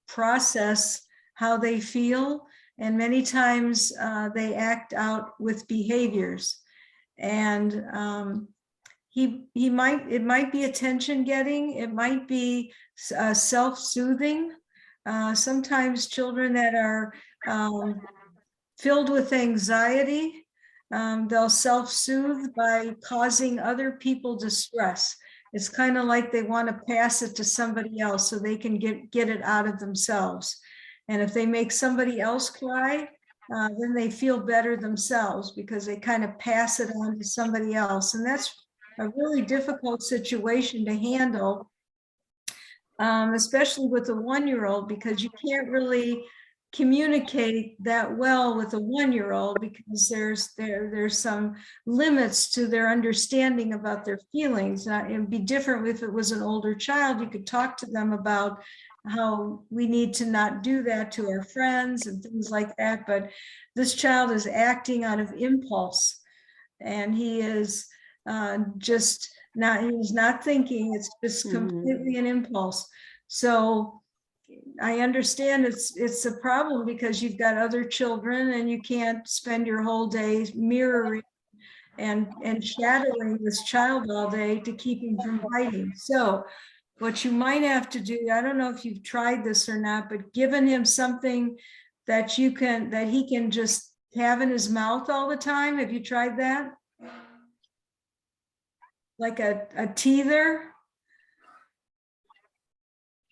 process how they feel. And many times they act out with behaviors. And it might be attention getting, it might be self-soothing. Sometimes children that are filled with anxiety, they'll self-soothe by causing other people distress. It's kind of like they want to pass it to somebody else so they can get it out of themselves. And if they make somebody else cry, then they feel better themselves because they kind of pass it on to somebody else. And that's a really difficult situation to handle, especially with a 1 year old, because you can't really communicate that well with a 1 year old because there's some limits to their understanding about their feelings. It'd be different if it was an older child. You could talk to them about how we need to not do that to our friends and things like that. But this child is acting out of impulse, and he is he's not thinking, it's just completely an impulse. So I understand it's a problem because you've got other children and you can't spend your whole day mirroring and shadowing this child all day to keep him from biting. So what you might have to do, I don't know if you've tried this or not, but giving him something that he can just have in his mouth all the time. Have you tried that? Like a teether?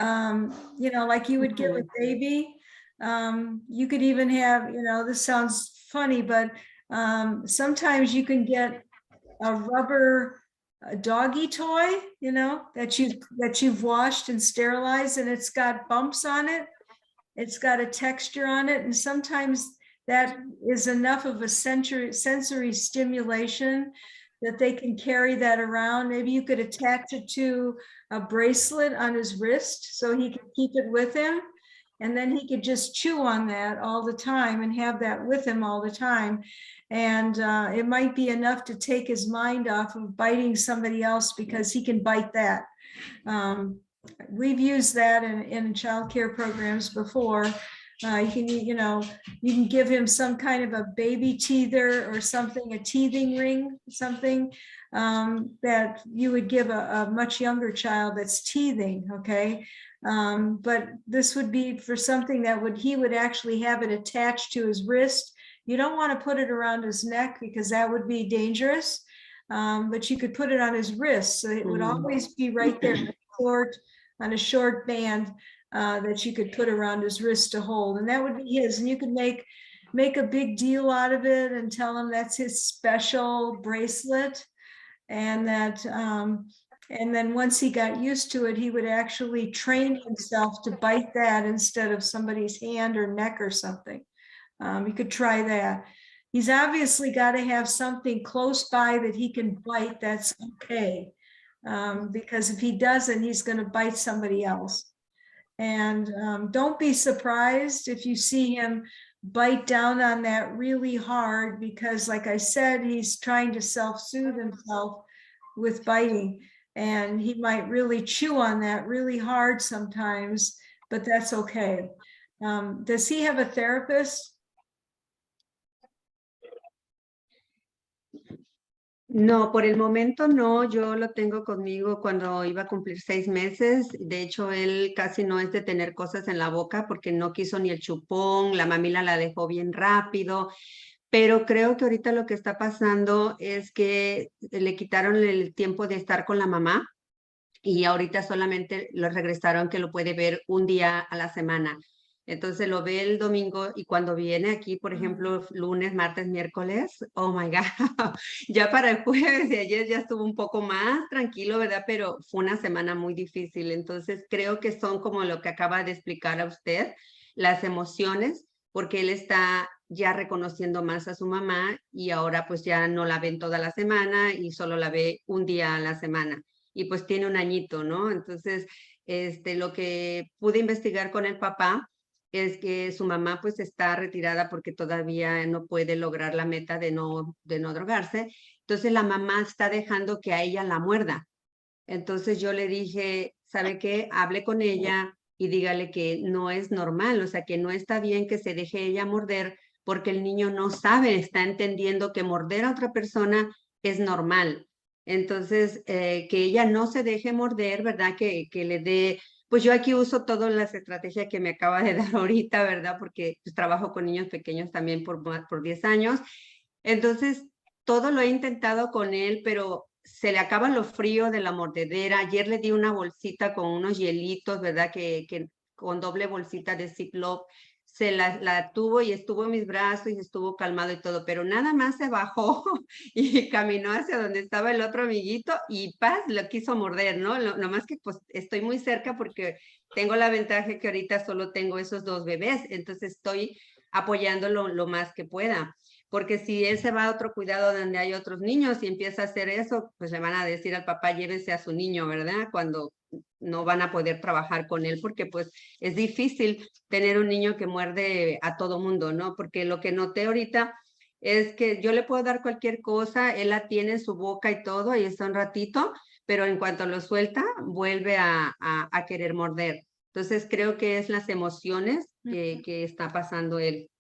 You know, like you would give a baby. You could even have, you know, this sounds funny, but sometimes you can get a rubber doggy toy, you know, that you've washed and sterilized, and it's got bumps on it. It's got a texture on it, and sometimes that is enough of a sensory stimulation that they can carry that around. Maybe you could attach it to a bracelet on his wrist so he can keep it with him. And then he could just chew on that all the time and have that with him all the time. And it might be enough to take his mind off of biting somebody else because he can bite that. We've used that in childcare programs before. You can give him some kind of a baby teether or something, a teething ring, something that you would give a much younger child that's teething, okay? But this would be for something that he would actually have it attached to his wrist. You don't want to put it around his neck because that would be dangerous, but you could put it on his wrist. So it would always be right there on a short band that you could put around his wrist to hold, and that would be his. And you could make a big deal out of it and tell him that's his special bracelet, and that and then once he got used to it, he would actually train himself to bite that instead of somebody's hand or neck or something. You could try that. He's obviously got to have something close by that he can bite. That's okay, because if he doesn't, he's going to bite somebody else. And don't be surprised if you see him bite down on that really hard, because like I said, he's trying to self-soothe himself with biting, and he might really chew on that really hard sometimes, but that's okay. Does he have a therapist? No, por el momento no, yo lo tengo conmigo cuando iba a cumplir 6 meses. De hecho, él casi no es de tener cosas en la boca porque no quiso ni el chupón, la mamila la dejó bien rápido, pero creo que ahorita lo que está pasando es que le quitaron el tiempo de estar con la mamá y ahorita solamente lo regresaron que lo puede ver un día a la semana. Entonces lo ve el domingo y cuando viene aquí, por ejemplo, lunes, martes, miércoles, oh my God, ya para el jueves de ayer ya estuvo un poco más tranquilo, ¿verdad? Pero fue una semana muy difícil. Entonces creo que son como lo que acaba de explicar a usted, las emociones, porque él está ya reconociendo más a su mamá y ahora pues ya no la ven toda la semana y solo la ve un día a la semana. Y pues tiene un añito, ¿no? Entonces, lo que pude investigar con el papá es que su mamá pues está retirada porque todavía no puede lograr la meta de no drogarse. Entonces la mamá está dejando que a ella la muerda. Entonces yo le dije, ¿sabe qué? Hable con ella y dígale que no es normal, o sea, que no está bien que se deje ella morder porque el niño no sabe, está entendiendo que morder a otra persona es normal. Entonces, que ella no se deje morder, ¿verdad? Que le dé... Pues yo aquí uso todas las estrategias que me acaba de dar ahorita, ¿verdad? Porque pues, trabajo con niños pequeños también por 10 años. Entonces, todo lo he intentado con él, pero se le acaba lo frío de la mordedera. Ayer le di una bolsita con unos hielitos, ¿verdad? Que con doble bolsita de Ziploc. Se la tuvo y estuvo en mis brazos y estuvo calmado y todo, pero nada más se bajó y caminó hacia donde estaba el otro amiguito y paz, lo quiso morder, ¿no? Nomás que pues estoy muy cerca porque tengo la ventaja que ahorita solo tengo esos 2 bebés, entonces estoy apoyándolo lo más que pueda. Porque si él se va a otro cuidado donde hay otros niños y empieza a hacer eso, pues le van a decir al papá, llévese a su niño, ¿verdad? Cuando no van a poder trabajar con él, porque pues es difícil tener un niño que muerde a todo mundo, ¿no? Porque lo que noté ahorita es que yo le puedo dar cualquier cosa, él la tiene en su boca y todo, y está un ratito, pero en cuanto lo suelta, vuelve a querer morder. Entonces creo que es las emociones que está pasando él.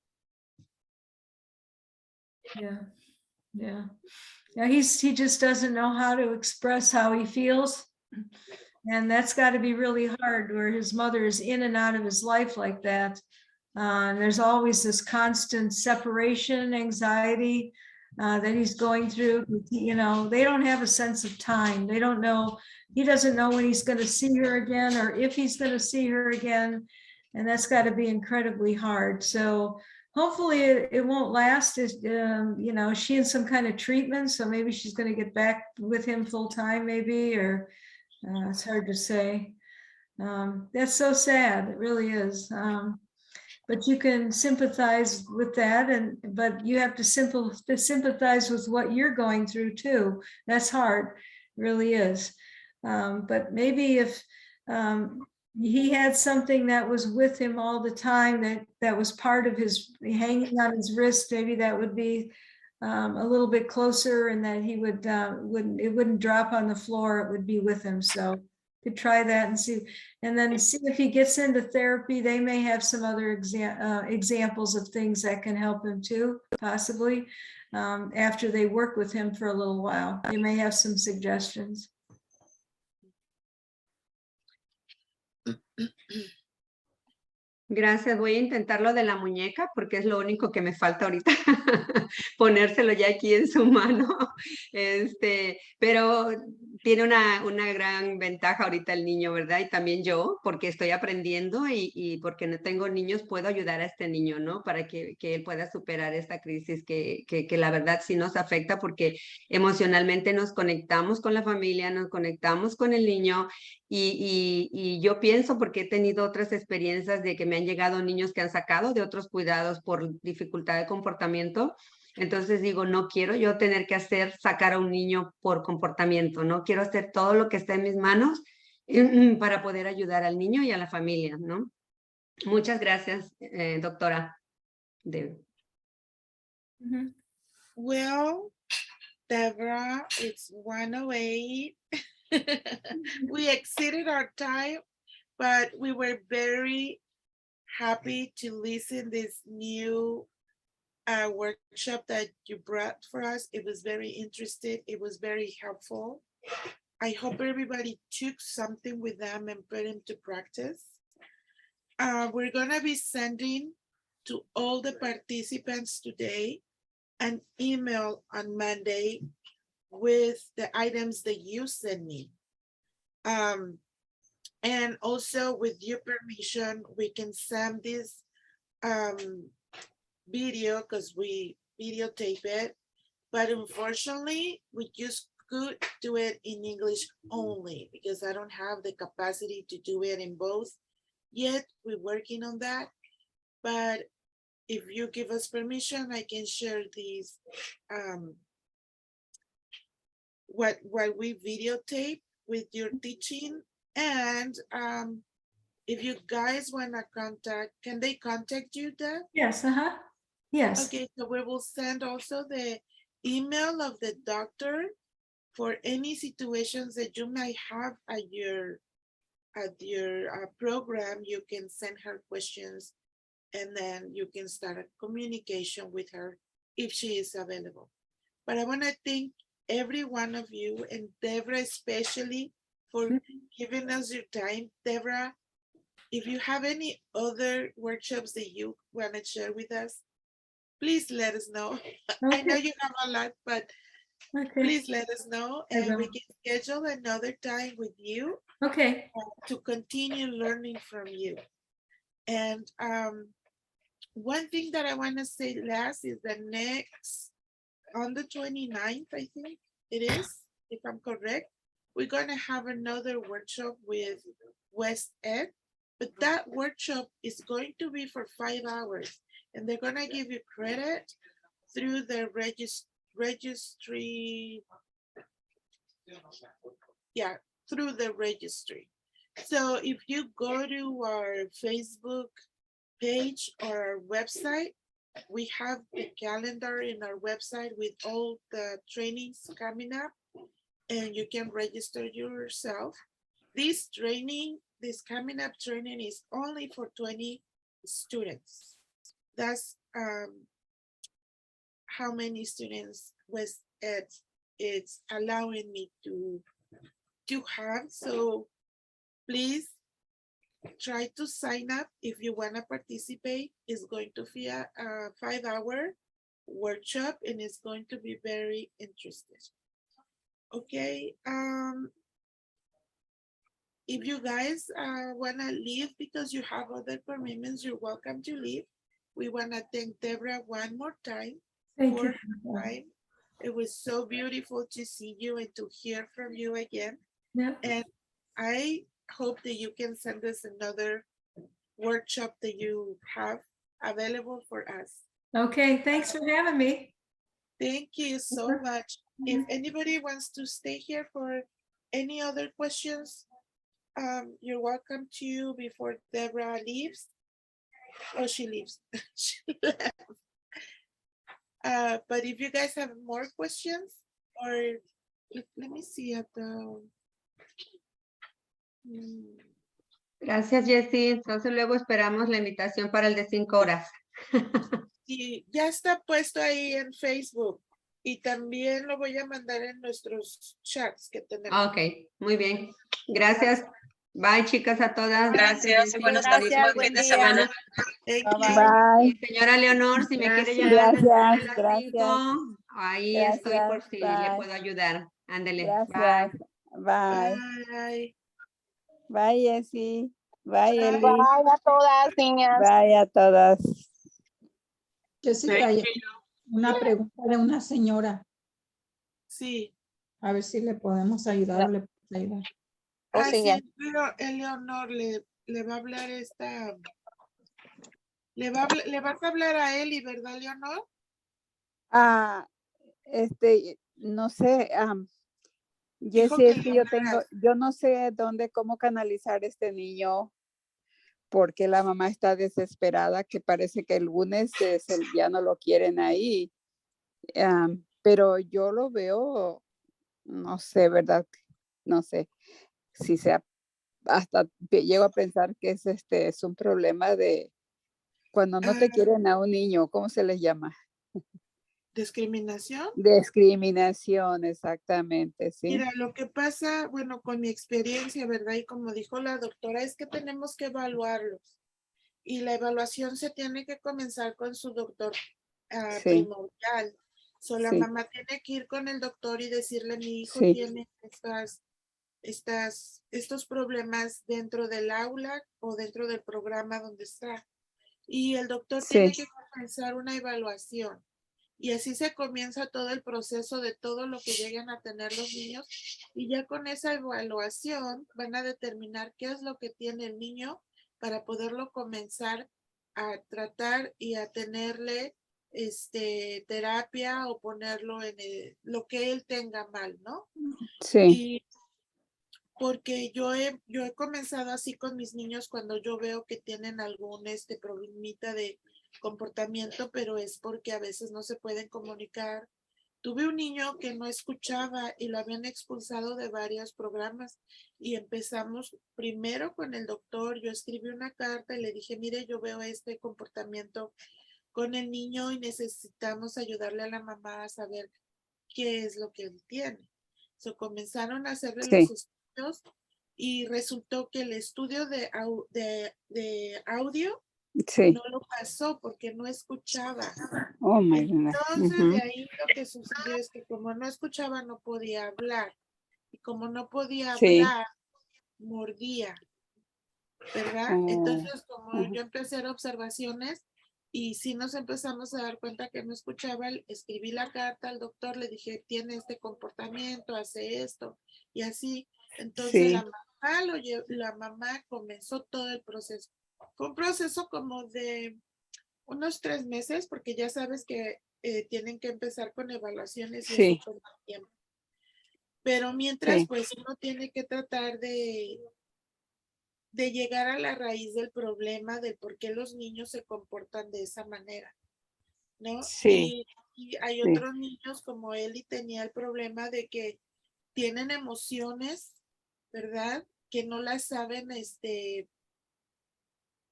Yeah, yeah. Yeah, he just doesn't know how to express how he feels. And that's got to be really hard where his mother is in and out of his life like that. And there's always this constant separation anxiety that he's going through. You know, they don't have a sense of time. They don't know, he doesn't know when he's going to see her again or if he's going to see her again. And that's got to be incredibly hard. So hopefully it won't last. You know, she in some kind of treatment. So maybe she's going to get back with him full time, maybe, or it's hard to say. That's so sad. It really is. But you can sympathize with that, but you have to sympathize with what you're going through too. That's hard, it really is. But maybe if he had something that was with him all the time, that was part of his hanging on his wrist, maybe that would be a little bit closer, and that he would it wouldn't drop on the floor. It would be with him. So could try that and see if he gets into therapy. They may have some other examples of things that can help him too, possibly after they work with him for a little while. You may have some suggestions. Gracias, voy a intentar lo de la muñeca porque es lo único que me falta ahorita, ponérselo ya aquí en su mano, pero tiene una gran ventaja ahorita el niño, ¿verdad? Y también yo, porque estoy aprendiendo y porque no tengo niños, puedo ayudar a este niño, ¿no? Para que él pueda superar esta crisis que la verdad sí nos afecta porque emocionalmente nos conectamos con la familia, nos conectamos con el niño. Y yo pienso, porque he tenido otras experiencias de que me han llegado niños que han sacado de otros cuidados por dificultad de comportamiento. Entonces digo, no quiero yo tener que sacar a un niño por comportamiento, no quiero hacer todo lo que está en mis manos para poder ayudar al niño y a la familia, ¿no? Muchas gracias, doctora. Well, Deborah, it's 1:08. We exceeded our time, but we were very happy to listen this new workshop that you brought for us. It was very interesting. It was very helpful. I hope everybody took something with them and put into practice. We're gonna be sending to all the participants today an email on Monday with the items that you send me. And also with your permission, we can send this video because we videotape it, but unfortunately we just could do it in English only because I don't have the capacity to do it in both yet. We're working on that, but if you give us permission, I can share these what we videotape with your teaching. And if you guys want to contact, can they contact you, Deb? Yes, yes. Okay, so we will send also the email of the doctor for any situations that you might have at your program. You can send her questions and then you can start a communication with her if she is available. But I want to thank every one of you, and Deborah especially, for giving us your time. Deborah, if you have any other workshops that you want to share with us, please let us know. I know you have a lot, but please let us know, and we can schedule another time with you to continue learning from you. And one thing that I want to say last is the next, on the 29th, I think it is, if I'm correct, we're going to have another workshop with West Ed, but that workshop is going to be for 5 hours, and they're going to give you credit through the registry. Yeah, through the registry. So if you go to our Facebook page or our website, we have the calendar in our website with all the trainings coming up. and you can register yourself. This training, this coming up training is only for 20 students. That's how many students was it's allowing me to have. So please try to sign up if you want to participate. It's going to be a 5-hour workshop and it's going to be very interesting. Okay, if you guys want to leave because you have other commitments, you're welcome to leave. We want to thank Deborah one more time. Thank you. Time. It was so beautiful to see you and to hear from you again. Yeah. And I hope that you can send us another workshop that you have available for us. Okay, thanks for having me. Thank you so much. If anybody wants to stay here for any other questions, you're welcome to before Deborah leaves. Oh, she leaves. She left. But if you guys have more questions, or let me see at the... Gracias, Jessie. Entonces luego esperamos la invitación para el de 5 horas. Sí, ya está puesto ahí en Facebook y también lo voy a mandar en nuestros chats que tenemos. Ok, muy bien. Gracias. Bye, chicas, a todas. Gracias y buenos fin de semana. Bye. Señora Leonor, si me quiere Gracias, llamar después de las gracias. 5, ahí Gracias, estoy por si le bye. puedo ayudar. Ándele. Gracias. Bye. Bye. Bye, Jessie. Bye, Eli. Bye a todas, niñas. Bye a todas. Jessica, una pregunta de una señora. Sí. A ver si le podemos ayudar o le podemos ayudar. Sí, pero Eleonor le va a hablar esta... Le vas a hablar a Eli, ¿verdad, Leonor? No sé, Dijo Jessie, es que que le yo no sé cómo canalizar este niño porque la mamá está desesperada, que parece que el lunes ya no lo quieren ahí. Pero yo lo veo, no sé, ¿verdad? No sé si sea, hasta llego a pensar que es un problema de cuando no te quieren a un niño, ¿cómo se les llama? ¿Discriminación? Discriminación, exactamente, sí. Mira, lo que pasa, bueno, con mi experiencia, ¿verdad? Y como dijo la doctora, es que tenemos que evaluarlos. Y la evaluación se tiene que comenzar con su doctor primordial. La mamá tiene que ir con el doctor y decirle, mi hijo tiene estos problemas dentro del aula o dentro del programa donde está. Y el doctor tiene que comenzar una evaluación. Y así se comienza todo el proceso de todo lo que lleguen a tener los niños. Y ya con esa evaluación van a determinar qué es lo que tiene el niño para poderlo comenzar a tratar y a tenerle terapia o ponerlo en lo que él tenga mal, ¿no? Sí. Y porque yo he comenzado así con mis niños cuando yo veo que tienen algún problemita de comportamiento, pero es porque a veces no se pueden comunicar. Tuve un niño que no escuchaba y lo habían expulsado de varios programas y empezamos primero con el doctor. Yo escribí una carta y le dije, mire, yo veo este comportamiento con el niño y necesitamos ayudarle a la mamá a saber qué es lo que él tiene. Comenzaron a hacerle los estudios y resultó que el estudio de audio no lo pasó porque no escuchaba. Oh my goodness. Entonces de ahí lo que sucedió es que como no escuchaba no podía hablar y como no podía hablar mordía, ¿verdad? Entonces como yo empecé a hacer observaciones y sí nos empezamos a dar cuenta que no escuchaba, escribí la carta al doctor, le dije tiene este comportamiento, hace esto y así. Entonces la mamá comenzó todo el proceso. Fue un proceso como de unos 3 meses, porque ya sabes que tienen que empezar con evaluaciones y eso toma tiempo. Pero mientras, pues uno tiene que tratar de llegar a la raíz del problema de por qué los niños se comportan de esa manera, ¿no? Y hay otros niños como él y tenía el problema de que tienen emociones, ¿verdad? Que no las saben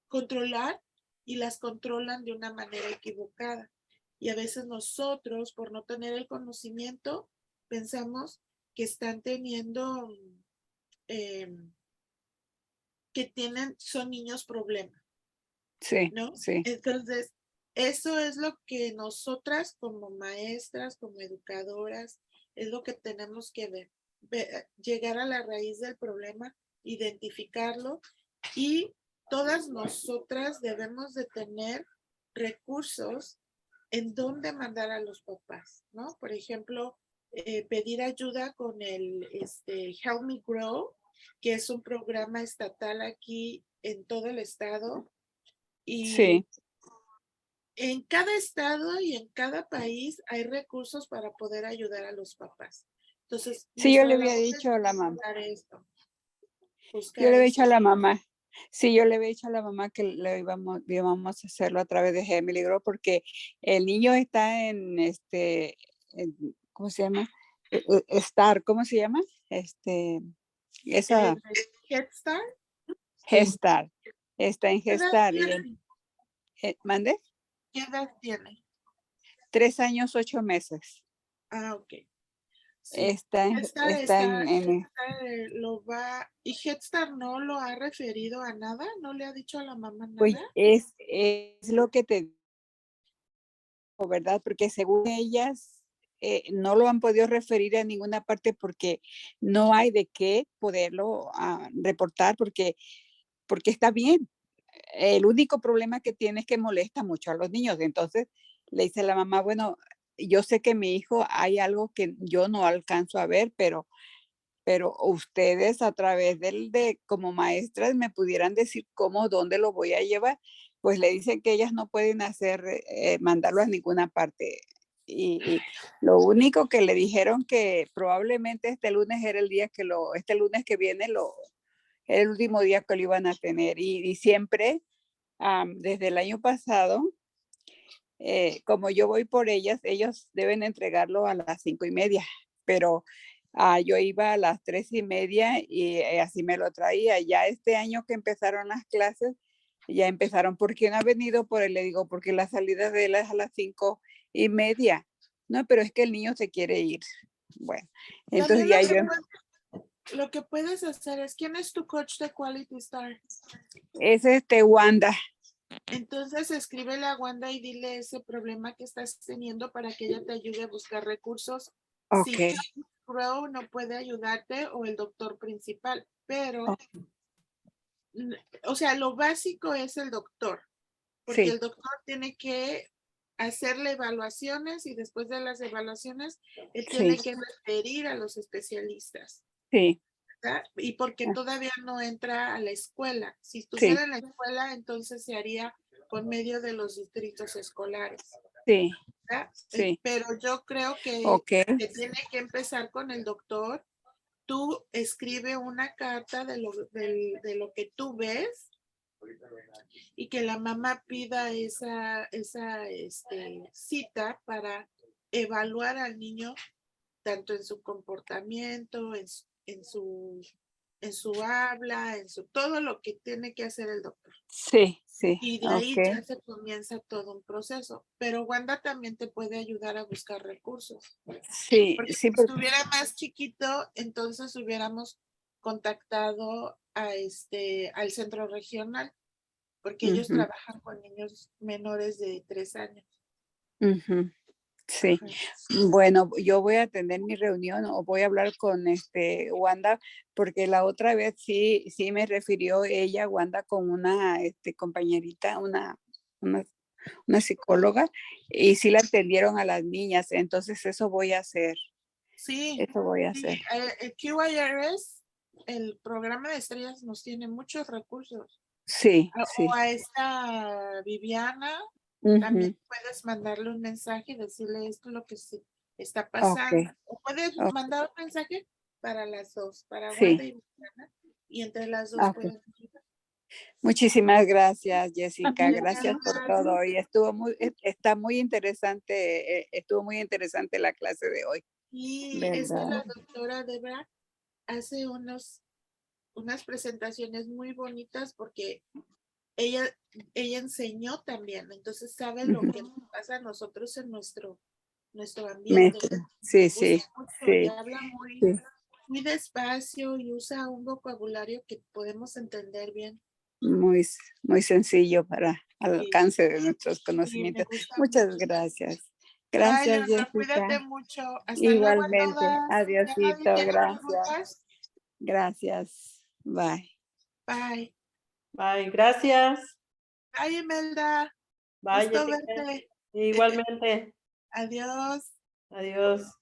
controlar y las controlan de una manera equivocada. Y a veces nosotros, por no tener el conocimiento, pensamos que están teniendo, son niños problema, Sí, ¿no? sí. Entonces, eso es lo que nosotras como maestras, como educadoras, es lo que tenemos que ver, llegar a la raíz del problema, identificarlo, y todas nosotras debemos de tener recursos en donde mandar a los papás, ¿no? Por ejemplo, pedir ayuda con el Help Me Grow, que es un programa estatal aquí en todo el estado. Y Sí. en cada estado y en cada país hay recursos para poder ayudar a los papás. Entonces, Sí, yo le nuestra había labor es dicho a la mamá. buscar esto, Yo buscar le había eso. dicho a la mamá. Sí, yo le había dicho a la mamá que íbamos a hacerlo a través de Emily Grow porque el niño está en ¿cómo se llama? Star, ¿cómo se llama? Esa Head Start. Gestar. Está en ¿Qué edad Gestar. tiene? ¿Mande? ¿Qué edad tiene? 3 años, 8 meses. Ah, ok. Sí. Está Head Start en lo va, y Head Start no lo ha referido a nada, no le ha dicho a la mamá nada. pues es lo que te digo, ¿verdad? Porque según ellas no lo han podido referir a ninguna parte porque no hay de qué poderlo reportar porque está bien. El único problema que tiene es que molesta mucho a los niños. Entonces le dice la mamá, bueno, yo sé que mi hijo hay algo que yo no alcanzo a ver, pero ustedes a través como maestras me pudieran decir dónde lo voy a llevar. Pues le dicen que ellas no pueden mandarlo a ninguna parte. Y lo único que le dijeron que probablemente este lunes era el día este lunes que viene era el último día que lo iban a tener. Y siempre, desde el año pasado, como yo voy por ellos deben entregarlo a las 5:30, pero yo iba a las 3:30 y así me lo traía. Ya este año que empezaron las clases, ya empezaron. ¿Por qué no ha venido? Le digo, porque la salida de él es a las 5:30. No, pero es que el niño se quiere ir. Bueno, entonces ya yo... Lo que puedes hacer es, ¿quién es tu coach de Quality Star? Es Wanda. Entonces escríbele a Wanda y dile ese problema que estás teniendo para que ella te ayude a buscar recursos. Ok. Si Crow no puede ayudarte o el doctor principal, pero, o sea, lo básico es el doctor, porque Sí. el doctor tiene que hacerle evaluaciones y después de las evaluaciones, él tiene que referir a los especialistas. Sí. ¿Verdad? Y porque todavía no entra a la escuela. Si estuviera en la escuela, entonces se haría por medio de los distritos escolares. Sí. ¿Verdad? Sí. Pero yo creo que tiene que empezar con el doctor. Tú escribe una carta de lo que tú ves y que la mamá pida esa cita para evaluar al niño tanto en su comportamiento, en su habla, todo lo que tiene que hacer el doctor. Sí, sí. Y de ahí ya se comienza todo un proceso. Pero Wanda también te puede ayudar a buscar recursos. Sí, porque sí. Si estuviera más chiquito, entonces hubiéramos contactado al centro regional, porque ellos trabajan con niños menores de 3 años. Sí. Bueno, yo voy a atender mi reunión o voy a hablar con Wanda, porque la otra vez sí me refirió ella, Wanda, con una compañerita, una psicóloga, y sí la atendieron a las niñas. Entonces eso voy a hacer. Sí. Eso voy a hacer. El QIRS, el programa de estrellas, nos tiene muchos recursos. Sí, sí. O a esta Viviana, también puedes mandarle un mensaje y decirle esto es lo que se está pasando. O puedes mandar un mensaje para las dos, para Wanda y Viviana, y entre las dos pueden ayudar. Muchísimas gracias, Jessica. Gracias por todo. Y está muy interesante, estuvo muy interesante la clase de hoy. Y es que la ¿verdad? doctora Debra hace unas presentaciones muy bonitas porque ella enseñó también, entonces sabe lo que nos pasa a nosotros en nuestro ambiente. Sí, Me gusta sí, mucho y sí, habla sí. muy despacio y usa un vocabulario que podemos entender bien. Muy, muy sencillo para al alcance de nuestros Sí, me conocimientos. gusta Muchas mucho. gracias. Ay, Gracias, Leonor, Jessica. cuídate mucho. Hasta luego a Igualmente. todas. ¿Ya Adiosito. nadie tiene Gracias. preguntas? Gracias. Bye. Bye. Bye, gracias. Bye, Imelda. Bye, Gusto Jessica. verte. Igualmente. Adiós. Adiós.